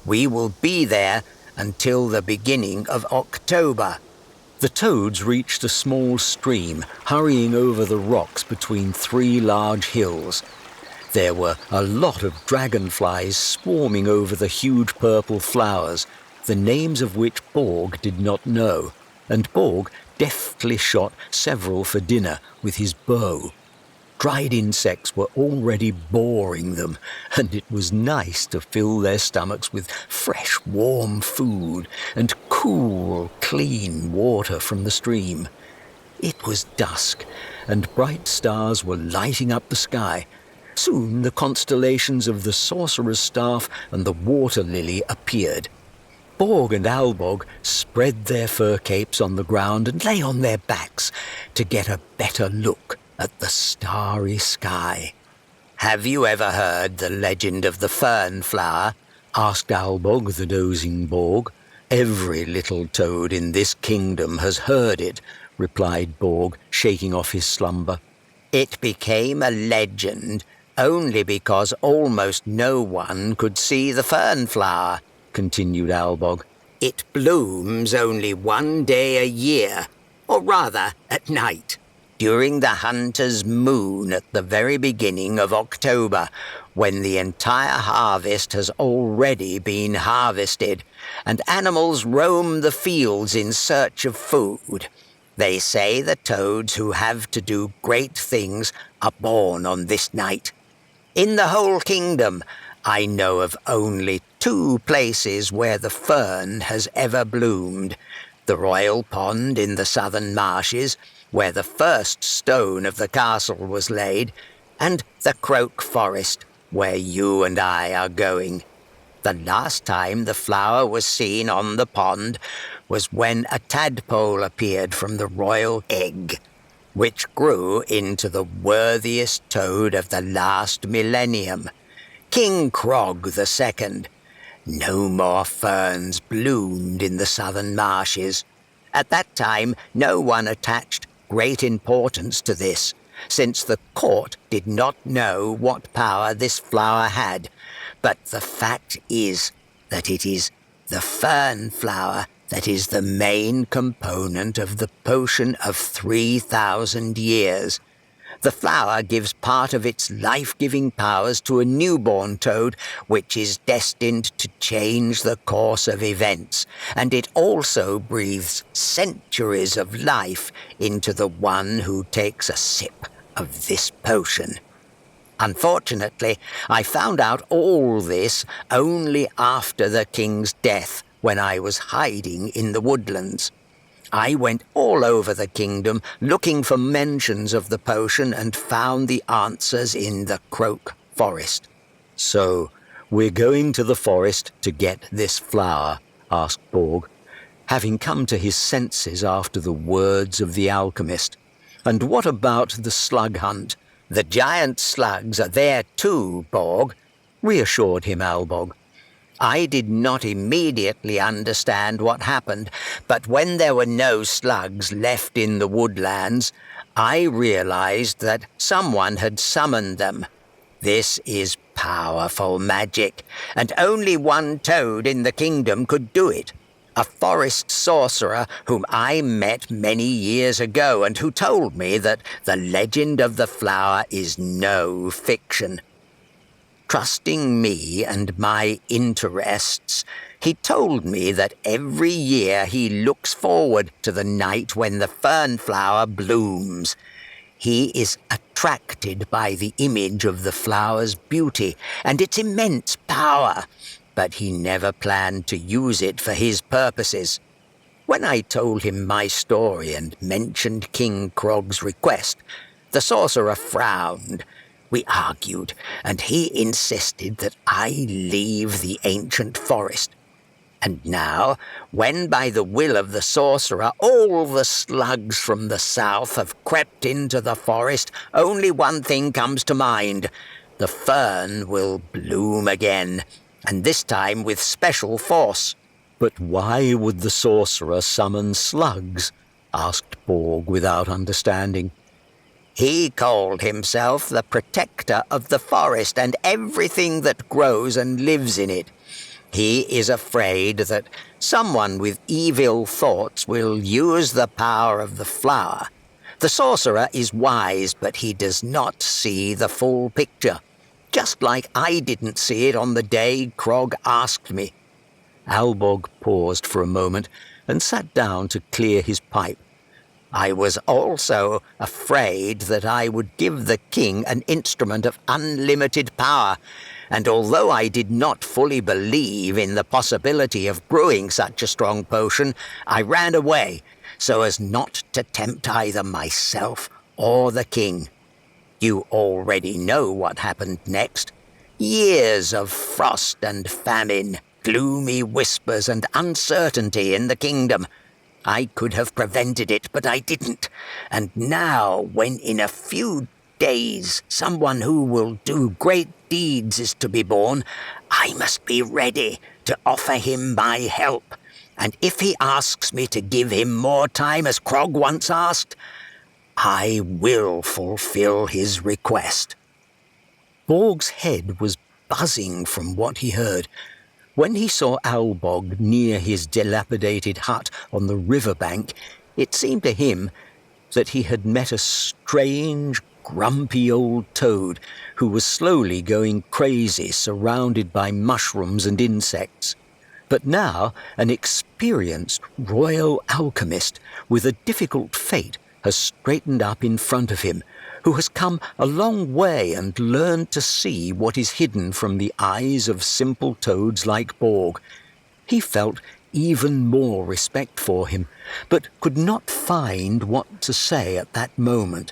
We will be there until the beginning of October. The toads reached a small stream, hurrying over the rocks between 3 large hills. There were a lot of dragonflies swarming over the huge purple flowers, the names of which Borg did not know, and Borg deftly shot several for dinner with his bow. Dried insects were already boring them, and it was nice to fill their stomachs with fresh, warm food and cool, clean water from the stream. It was dusk, and bright stars were lighting up the sky. Soon the constellations of the Sorcerer's Staff and the Water Lily appeared. Borg and Albog spread their fur capes on the ground and lay on their backs to get a better look at the starry sky. Have you ever heard the legend of the Fern Flower? Asked Albog, the dozing Borg. Every little toad in this kingdom has heard it, replied Borg, shaking off his slumber. It became a legend only because almost no one could see the fern flower, continued Albog. It blooms only 1 day a year, or rather at night, during the hunter's moon at the very beginning of October, when the entire harvest has already been harvested, and animals roam the fields in search of food. They say the toads who have to do great things are born on this night. In the whole kingdom, I know of only 2 places where the fern has ever bloomed: the Royal Pond in the southern marshes, where the first stone of the castle was laid, and the Croak forest, where you and I are going. The last time the flower was seen on the pond was when a tadpole appeared from the royal egg, which grew into the worthiest toad of the last millennium, King Croak II. No more ferns bloomed in the southern marshes. At that time, no one attached great importance to this, since the court did not know what power this flower had. But the fact is that it is the fern flower that is the main component of the potion of 3,000 years. The flower gives part of its life-giving powers to a newborn toad, which is destined to change the course of events, and it also breathes centuries of life into the one who takes a sip of this potion. Unfortunately, I found out all this only after the king's death, when I was hiding in the woodlands. I went all over the kingdom looking for mentions of the potion and found the answers in the Croak forest. "So, we're going to the forest to get this flower?" asked Borg, having come to his senses after the words of the alchemist. "And what about the slug hunt?" "The giant slugs are there too, Borg," reassured him Albog. "I did not immediately understand what happened, but when there were no slugs left in the woodlands, I realized that someone had summoned them. This is powerful magic, and only one toad in the kingdom could do it. A forest sorcerer whom I met many years ago and who told me that the legend of the flower is no fiction. Trusting me and my interests, he told me that every year he looks forward to the night when the fern flower blooms. He is attracted by the image of the flower's beauty and its immense power, but he never planned to use it for his purposes. When I told him my story and mentioned King Krog's request, the sorcerer frowned. We argued, and he insisted that I leave the ancient forest. And now, when by the will of the sorcerer all the slugs from the south have crept into the forest, only one thing comes to mind. The fern will bloom again, and this time with special force." "But why would the sorcerer summon slugs?" asked Borg without understanding. "He called himself the protector of the forest and everything that grows and lives in it. He is afraid that someone with evil thoughts will use the power of the flower. The sorcerer is wise, but he does not see the full picture, just like I didn't see it on the day Krog asked me." Albog paused for a moment and sat down to clear his pipe. "I was also afraid that I would give the king an instrument of unlimited power, and although I did not fully believe in the possibility of brewing such a strong potion, I ran away so as not to tempt either myself or the king. You already know what happened next. Years of frost and famine, gloomy whispers and uncertainty in the kingdom. I could have prevented it, but I didn't. And now, when in a few days someone who will do great deeds is to be born, I must be ready to offer him my help. And if he asks me to give him more time, as Krog once asked, I will fulfill his request." Borg's head was buzzing from what he heard. When he saw Albog near his dilapidated hut on the riverbank, it seemed to him that he had met a strange, grumpy old toad who was slowly going crazy, surrounded by mushrooms and insects. But now an experienced royal alchemist with a difficult fate has straightened up in front of him, who has come a long way and learned to see what is hidden from the eyes of simple toads like Borg. He felt even more respect for him, but could not find what to say at that moment.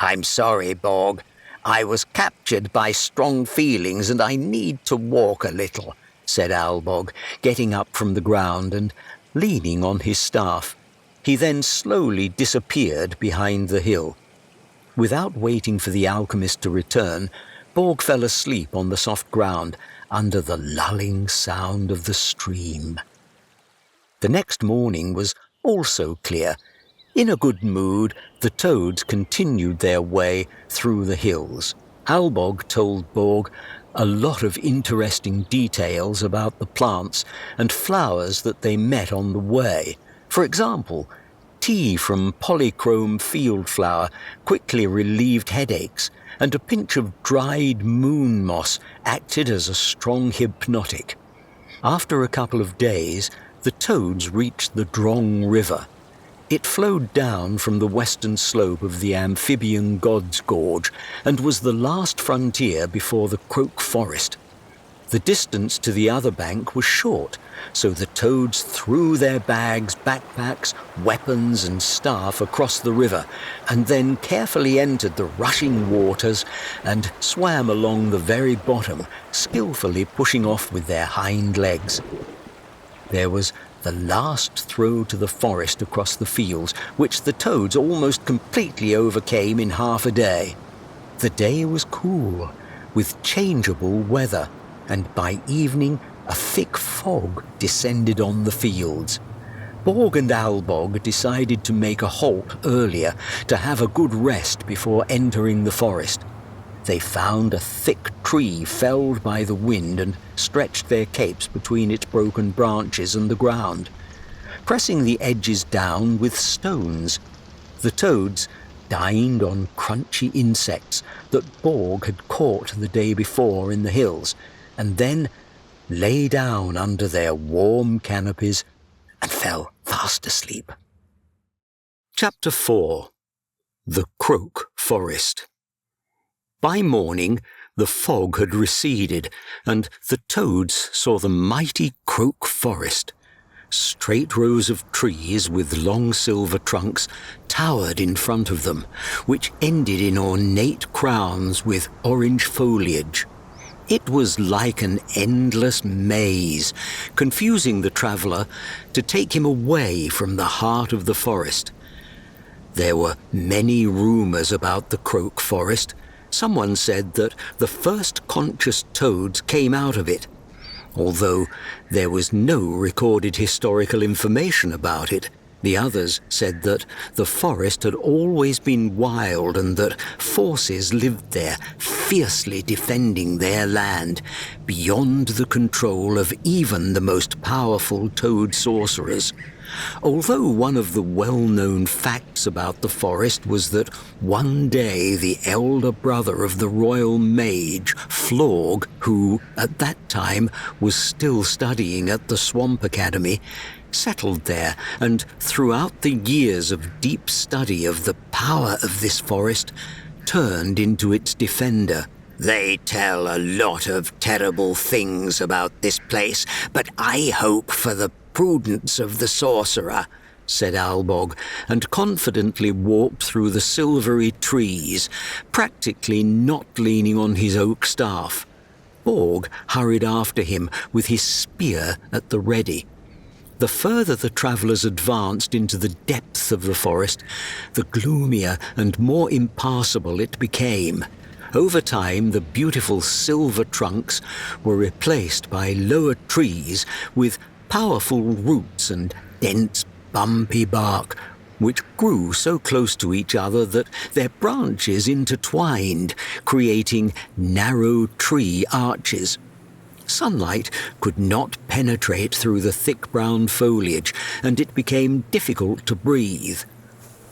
"I'm sorry, Borg. I was captured by strong feelings and I need to walk a little," said Albog, getting up from the ground and leaning on his staff. He then slowly disappeared behind the hill. Without waiting for the alchemist to return, Borg fell asleep on the soft ground under the lulling sound of the stream. The next morning was also clear. In a good mood, the toads continued their way through the hills. Albog told Borg a lot of interesting details about the plants and flowers that they met on the way. For example, tea from polychrome field flower quickly relieved headaches, and a pinch of dried moon moss acted as a strong hypnotic. After a couple of days, the toads reached the Drong River. It flowed down from the western slope of the Amphibian God's Gorge and was the last frontier before the Croak forest. The distance to the other bank was short, so the toads threw their bags, backpacks, weapons and staff across the river, and then carefully entered the rushing waters and swam along the very bottom, skillfully pushing off with their hind legs. There was the last throw to the forest across the fields, which the toads almost completely overcame in half a day. The day was cool, with changeable weather, and by evening a thick fog descended on the fields. Borg and Albog decided to make a halt earlier to have a good rest before entering the forest. They found a thick tree felled by the wind and stretched their capes between its broken branches and the ground, pressing the edges down with stones. The toads dined on crunchy insects that Borg had caught the day before in the hills, and then lay down under their warm canopies and fell fast asleep. Chapter 4. The Croak Forest. By morning, the fog had receded, and the toads saw the mighty Croak forest. Straight rows of trees with long silver trunks towered in front of them, which ended in ornate crowns with orange foliage. It was like an endless maze, confusing the traveller to take him away from the heart of the forest. There were many rumours about the Croak forest. Someone said that the first conscious toads came out of it, although there was no recorded historical information about it. The others said that the forest had always been wild and that forces lived there, fiercely defending their land, beyond the control of even the most powerful toad sorcerers. Although one of the well-known facts about the forest was that one day the elder brother of the royal mage, Florg, who at that time was still studying at the Swamp Academy, settled there, and throughout the years of deep study of the power of this forest, turned into its defender. They tell a lot of terrible things about this place, but I hope for the prudence of the sorcerer, said Albog, and confidently walked through the silvery trees, practically not leaning on his oak staff. Borg hurried after him with his spear at the ready. The further the travellers advanced into the depths of the forest, the gloomier and more impassable it became. Over time, the beautiful silver trunks were replaced by lower trees with powerful roots and dense, bumpy bark, which grew so close to each other that their branches intertwined, creating narrow tree arches. Sunlight could not penetrate through the thick brown foliage, and it became difficult to breathe.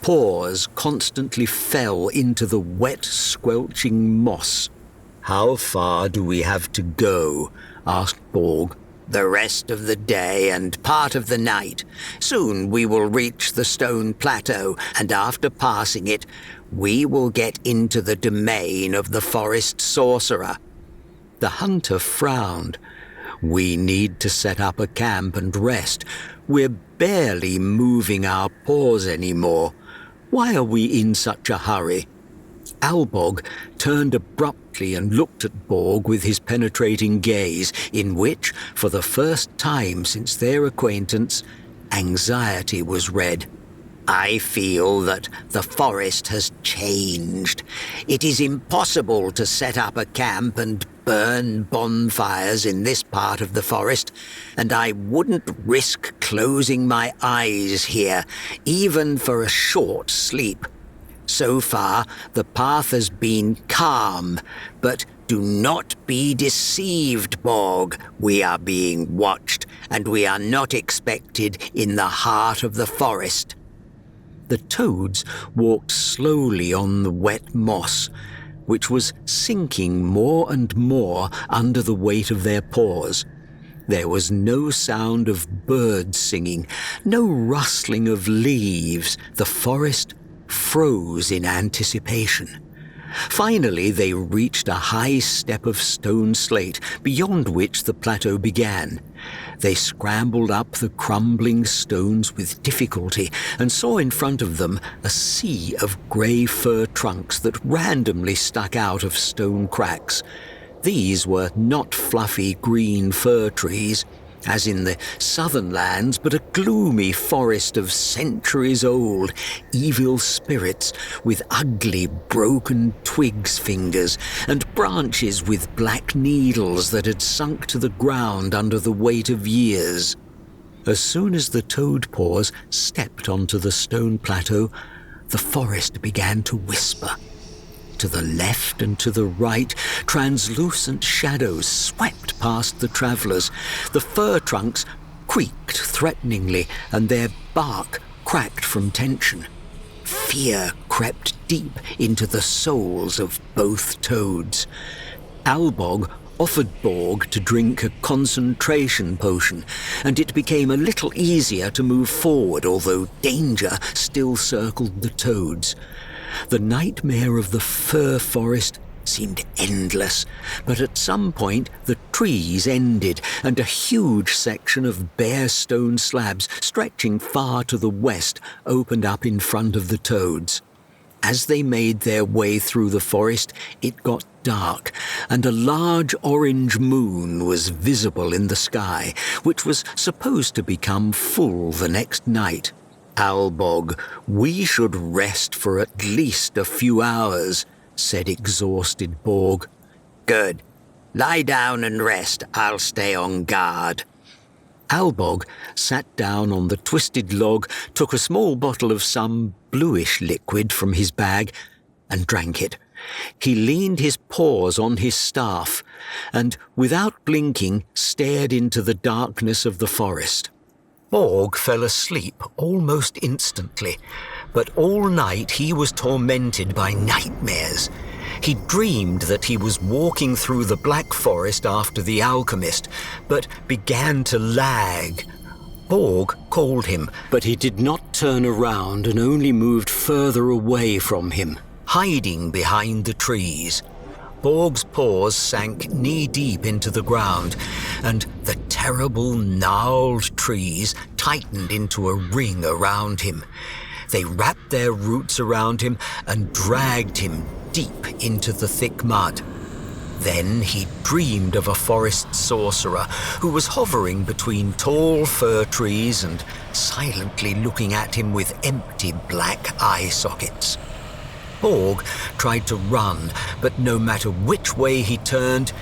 Pores constantly fell into the wet, squelching moss. "How far do we have to go?" asked Borg. "The rest of the day and part of the night. Soon we will reach the stone plateau, and after passing it, we will get into the domain of the forest sorcerer." The hunter frowned. "We need to set up a camp and rest. We're barely moving our paws anymore. Why are we in such a hurry?" Albog turned abruptly and looked at Borg with his penetrating gaze, in which, for the first time since their acquaintance, anxiety was read. "I feel that the forest has changed. It is impossible to set up a camp and burn bonfires in this part of the forest, and I wouldn't risk closing my eyes here, even for a short sleep. So far, the path has been calm, but do not be deceived, Borg. We are being watched, and we are not expected in the heart of the forest." The toads walked slowly on the wet moss, which was sinking more and more under the weight of their paws. There was no sound of birds singing, no rustling of leaves. The forest froze in anticipation. Finally, they reached a high step of stone slate, beyond which the plateau began. They scrambled up the crumbling stones with difficulty and saw in front of them a sea of grey fir trunks that randomly stuck out of stone cracks. These were not fluffy green fir trees, as in the southern lands, but a gloomy forest of centuries-old evil spirits with ugly broken twigs fingers and branches with black needles that had sunk to the ground under the weight of years. As soon as the toad paws stepped onto the stone plateau, the forest began to whisper. To the left and to the right, translucent shadows swept past the travellers. The fir trunks creaked threateningly, and their bark cracked from tension. Fear crept deep into the souls of both toads. Albog offered Borg to drink a concentration potion, and it became a little easier to move forward, although danger still circled the toads. The nightmare of the fir forest seemed endless, but at some point the trees ended and a huge section of bare stone slabs stretching far to the west opened up in front of the toads. As they made their way through the forest, it got dark, and a large orange moon was visible in the sky, which was supposed to become full the next night. "Albog, we should rest for at least a few hours," said exhausted Borg. Good. Lie down and rest. I'll stay on guard. Albog sat down on the twisted log, took a small bottle of some bluish liquid from his bag, and drank it. He leaned his paws on his staff, and, without blinking, stared into the darkness of the forest. Borg fell asleep almost instantly, but all night he was tormented by nightmares. He dreamed that he was walking through the Black Forest after the alchemist, but began to lag. Borg called him, but he did not turn around and only moved further away from him, hiding behind the trees. Borg's paws sank knee-deep into the ground, and the terrible, gnarled trees tightened into a ring around him. They wrapped their roots around him and dragged him deep into the thick mud. Then he dreamed of a forest sorcerer who was hovering between tall fir trees and silently looking at him with empty black eye sockets. Borg tried to run, but no matter which way he turned,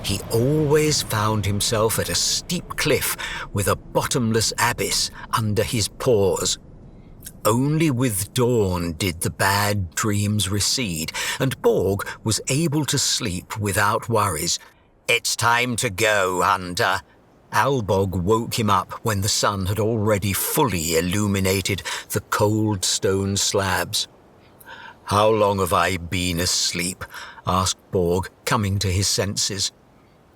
he always found himself at a steep cliff with a bottomless abyss under his paws. Only with dawn did the bad dreams recede, and Borg was able to sleep without worries. It's time to go, Hunter. Albog woke him up when the sun had already fully illuminated the cold stone slabs. "How long have I been asleep?" asked Borg, coming to his senses.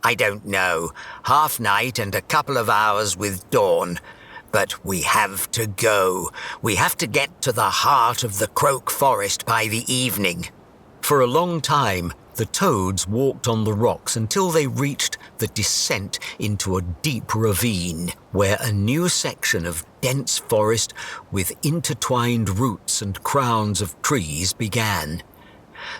I don't know. Half night and a couple of hours with dawn. But we have to go. We have to get to the heart of the Croak forest by the evening. For a long time, the toads walked on the rocks until they reached the descent into a deep ravine, where a new section of dense forest with intertwined roots and crowns of trees began.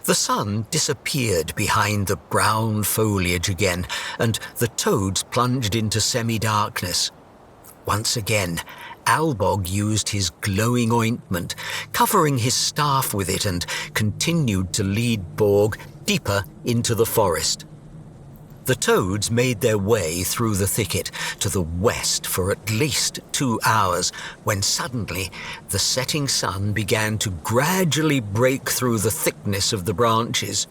The sun disappeared behind the brown foliage again, and the toads plunged into semi-darkness. Once again, Albog used his glowing ointment, covering his staff with it, and continued to lead Borg deeper into the forest. The toads made their way through the thicket to the west for at least 2 hours, when suddenly the setting sun began to gradually break through the thickness of the branches.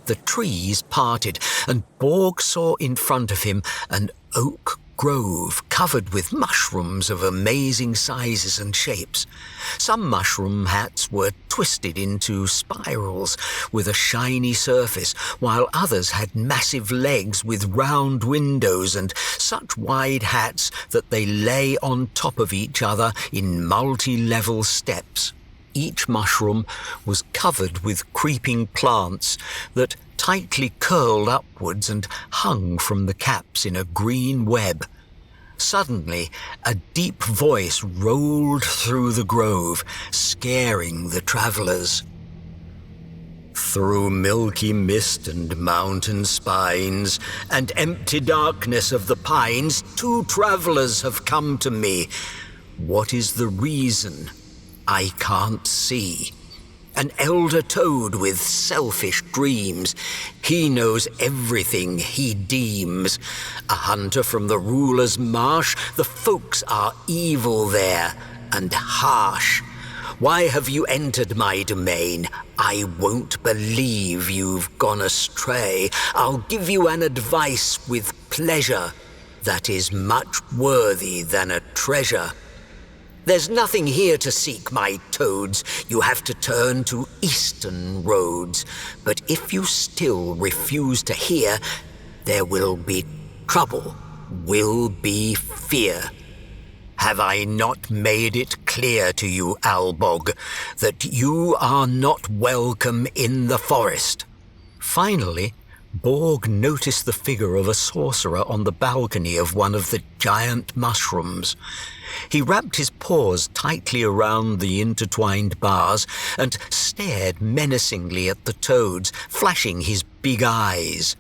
The trees parted, and Borg saw in front of him an oak grove covered with mushrooms of amazing sizes and shapes. Some mushroom hats were twisted into spirals with a shiny surface, while others had massive legs with round windows and such wide hats that they lay on top of each other in multi-level steps. Each mushroom was covered with creeping plants that tightly curled upwards and hung from the caps in a green web. Suddenly, a deep voice rolled through the grove, scaring the travellers. Through milky mist and mountain spines and empty darkness of the pines, 2 travellers have come to me. What is the reason? I can't see. An elder toad with selfish dreams. He knows everything he deems. A hunter from the ruler's marsh. The folks are evil there and harsh. Why have you entered my domain? I won't believe you've gone astray. I'll give you an advice with pleasure that is much worthy than a treasure. There's nothing here to seek, my toads. You have to turn to eastern roads. But if you still refuse to hear, there will be trouble, will be fear. Have I not made it clear to you, Albog, that you are not welcome in the forest? Finally, Borg noticed the figure of a sorcerer on the balcony of one of the giant mushrooms. He wrapped his paws tightly around the intertwined bars and stared menacingly at the toads, flashing his big eyes.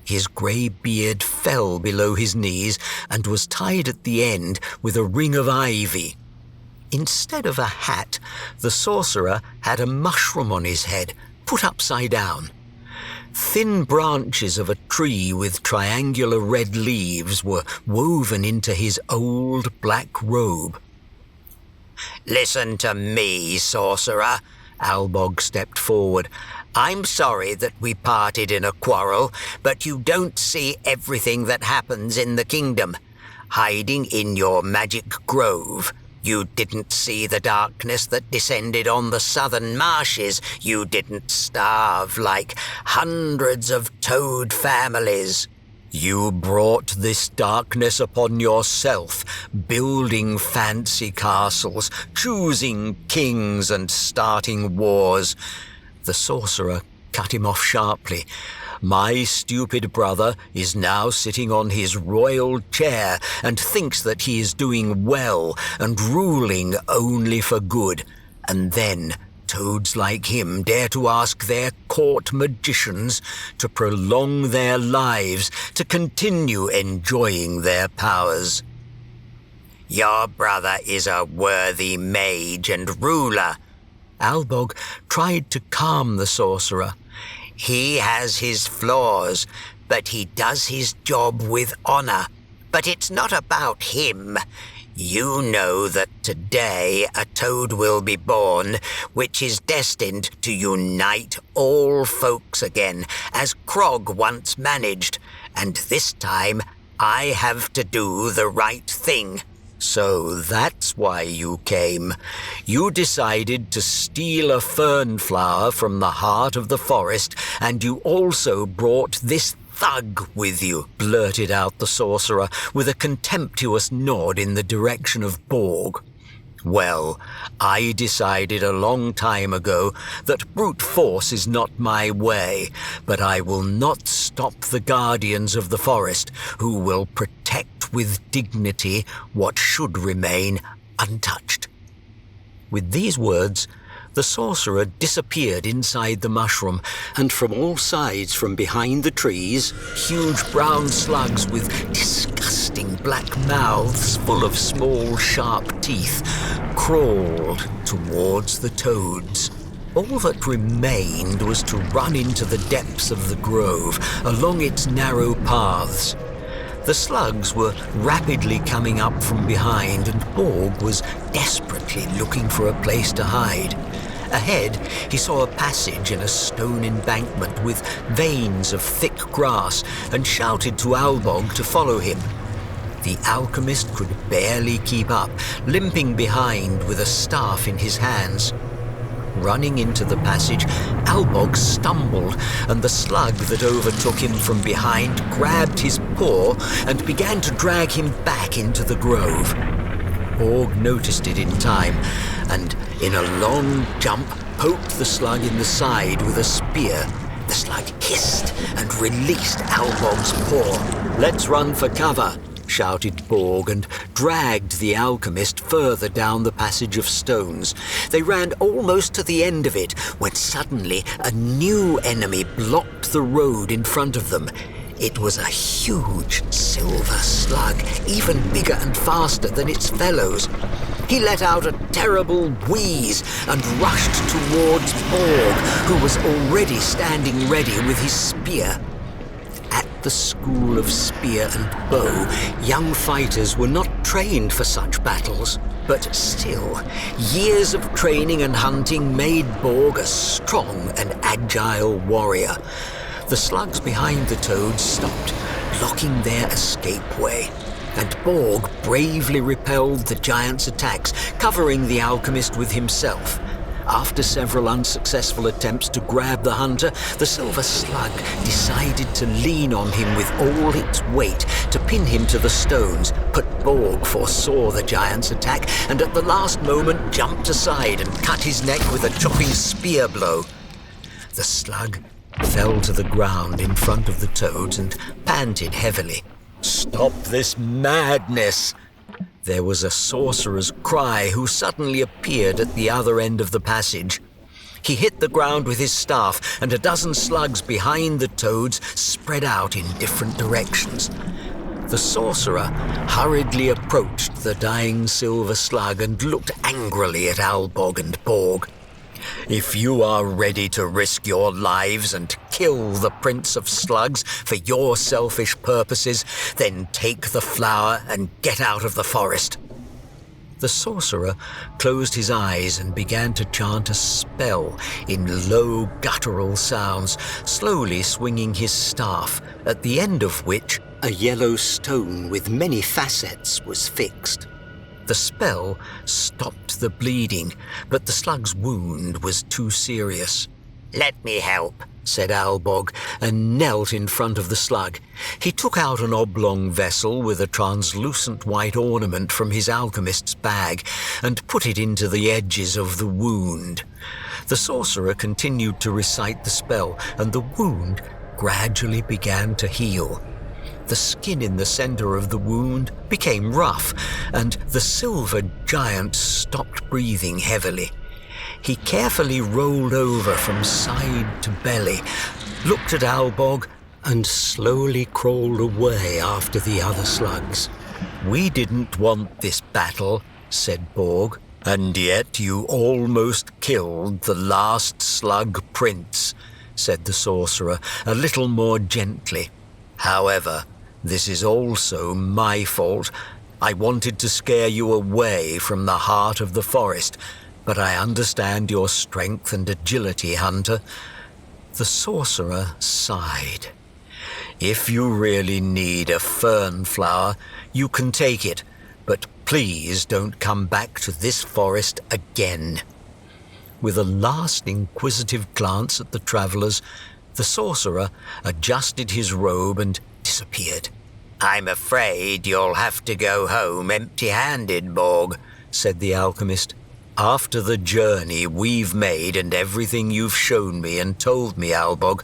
His grey beard fell below his knees and was tied at the end with a ring of ivy. Instead of a hat, the sorcerer had a mushroom on his head, put upside down. Thin branches of a tree with triangular red leaves were woven into his old black robe. "Listen to me, sorcerer," Albog stepped forward. "I'm sorry that we parted in a quarrel, but you don't see everything that happens in the kingdom. Hiding in your magic grove, you didn't see the darkness that descended on the southern marshes. You didn't starve like hundreds of toad families. You brought this darkness upon yourself, building fancy castles, choosing kings and starting wars." The sorcerer cut him off sharply. "My stupid brother is now sitting on his royal chair and thinks that he is doing well and ruling only for good. And then toads like him dare to ask their court magicians to prolong their lives, to continue enjoying their powers. Your brother is a worthy mage and ruler." Albog tried to calm the sorcerer. "He has his flaws, but he does his job with honor. But it's not about him. You know that today a toad will be born, which is destined to unite all folks again, as Croak once managed, and this time I have to do the right thing. So that's why you came. You decided to steal a fern flower from the heart of the forest, and you also brought this thug with you," blurted out the sorcerer with a contemptuous nod in the direction of Borg. "Well, I decided a long time ago that brute force is not my way, but I will not stop the guardians of the forest, who will protect with dignity what should remain untouched." With these words, the sorcerer disappeared inside the mushroom, and from all sides from behind the trees, huge brown slugs with disgusting black mouths full of small sharp teeth crawled towards the toads. All that remained was to run into the depths of the grove, along its narrow paths. The slugs were rapidly coming up from behind, and Borg was desperately looking for a place to hide. Ahead, he saw a passage in a stone embankment with veins of thick grass and shouted to Albog to follow him. The alchemist could barely keep up, limping behind with a staff in his hands. Running into the passage, Albog stumbled, and the slug that overtook him from behind grabbed his paw and began to drag him back into the grove. Borg noticed it in time, and in a long jump poked the slug in the side with a spear. The slug hissed and released Albog's paw. "Let's run for cover," shouted Borg, and dragged the alchemist further down the passage of stones. They ran almost to the end of it, when suddenly a new enemy blocked the road in front of them. It was a huge silver slug, even bigger and faster than its fellows. He let out a terrible wheeze and rushed towards Borg, who was already standing ready with his spear. At the school of spear and bow, young fighters were not trained for such battles, but still, years of training and hunting made Borg a strong and agile warrior. The slugs behind the toads stopped, blocking their escape way, and Borg bravely repelled the giant's attacks, covering the alchemist with himself. After several unsuccessful attempts to grab the hunter, the silver slug decided to lean on him with all its weight to pin him to the stones, but Borg foresaw the giant's attack and at the last moment jumped aside and cut his neck with a chopping spear blow. The slug fell to the ground in front of the toads and panted heavily. "Stop this madness!" There was a sorcerer's cry who suddenly appeared at the other end of the passage. He hit the ground with his staff, and a dozen slugs behind the toads spread out in different directions. The sorcerer hurriedly approached the dying silver slug and looked angrily at Albog and Borg. "If you are ready to risk your lives and kill the Prince of Slugs for your selfish purposes, then take the flower and get out of the forest." The sorcerer closed his eyes and began to chant a spell in low guttural sounds, slowly swinging his staff, at the end of which a yellow stone with many facets was fixed. The spell stopped the bleeding, but the slug's wound was too serious. "Let me help," said Albog, and knelt in front of the slug. He took out an oblong vessel with a translucent white ornament from his alchemist's bag and put it into the edges of the wound. The sorcerer continued to recite the spell, and the wound gradually began to heal. The skin in the center of the wound became rough, and the silver giant stopped breathing heavily. He carefully rolled over from side to belly, looked at Albog, and slowly crawled away after the other slugs. "We didn't want this battle," said Borg, "and yet you almost killed the last slug prince," said the sorcerer, a little more gently. "However, this is also my fault. I wanted to scare you away from the heart of the forest, but I understand your strength and agility, Hunter." The sorcerer sighed. "If you really need a fern flower, you can take it, but please don't come back to this forest again." With a last inquisitive glance at the travelers, the sorcerer adjusted his robe and disappeared. "I'm afraid you'll have to go home empty-handed, Borg," said the alchemist. "After the journey we've made and everything you've shown me and told me, Albog,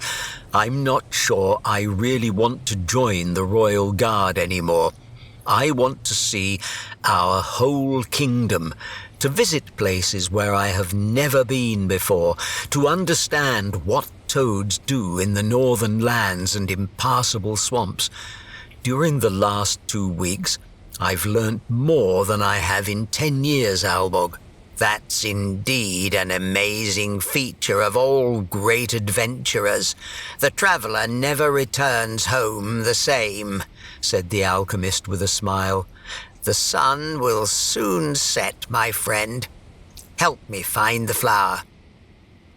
I'm not sure I really want to join the Royal Guard anymore. I want to see our whole kingdom, to visit places where I have never been before, to understand what toads do in the northern lands and impassable swamps. During the last 2 weeks, I've learnt more than I have in 10 years, Albog." "That's indeed an amazing feature of all great adventurers. The traveller never returns home the same," said the alchemist with a smile. "The sun will soon set, my friend. Help me find the flower."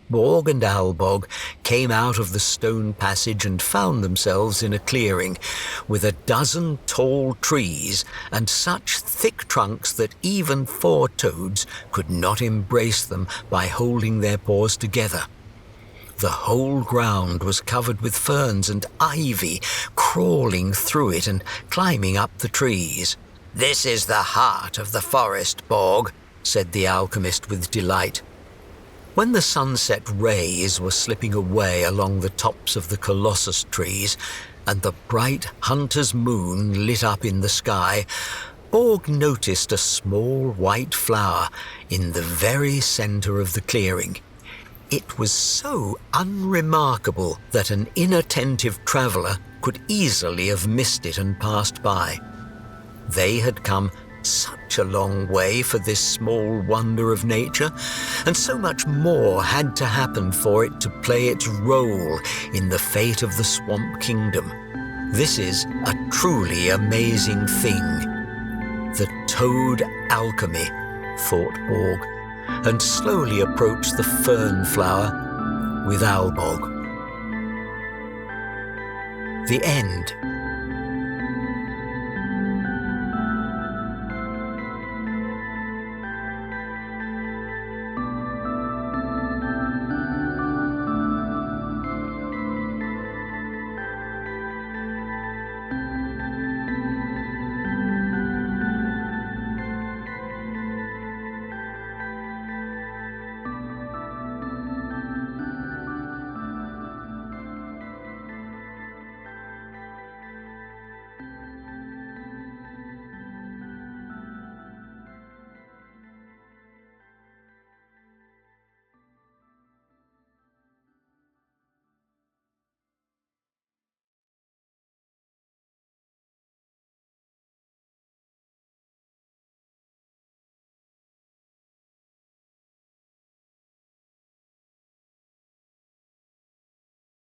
Borg and Albog came out of the stone passage and found themselves in a clearing with a dozen tall trees and such thick trunks that even 4 toads could not embrace them by holding their paws together. The whole ground was covered with ferns and ivy, crawling through it and climbing up the trees. "This is the heart of the forest, Borg," said the alchemist with delight. When the sunset rays were slipping away along the tops of the colossus trees and the bright hunter's moon lit up in the sky, Borg noticed a small white flower in the very center of the clearing. It was so unremarkable that an inattentive traveler could easily have missed it and passed by. They had come such a long way for this small wonder of nature, and so much more had to happen for it to play its role in the fate of the Swamp Kingdom. This is a truly amazing thing. The Toad Alchemy, thought Borg, and slowly approached the Fern Flower with Albog. The end.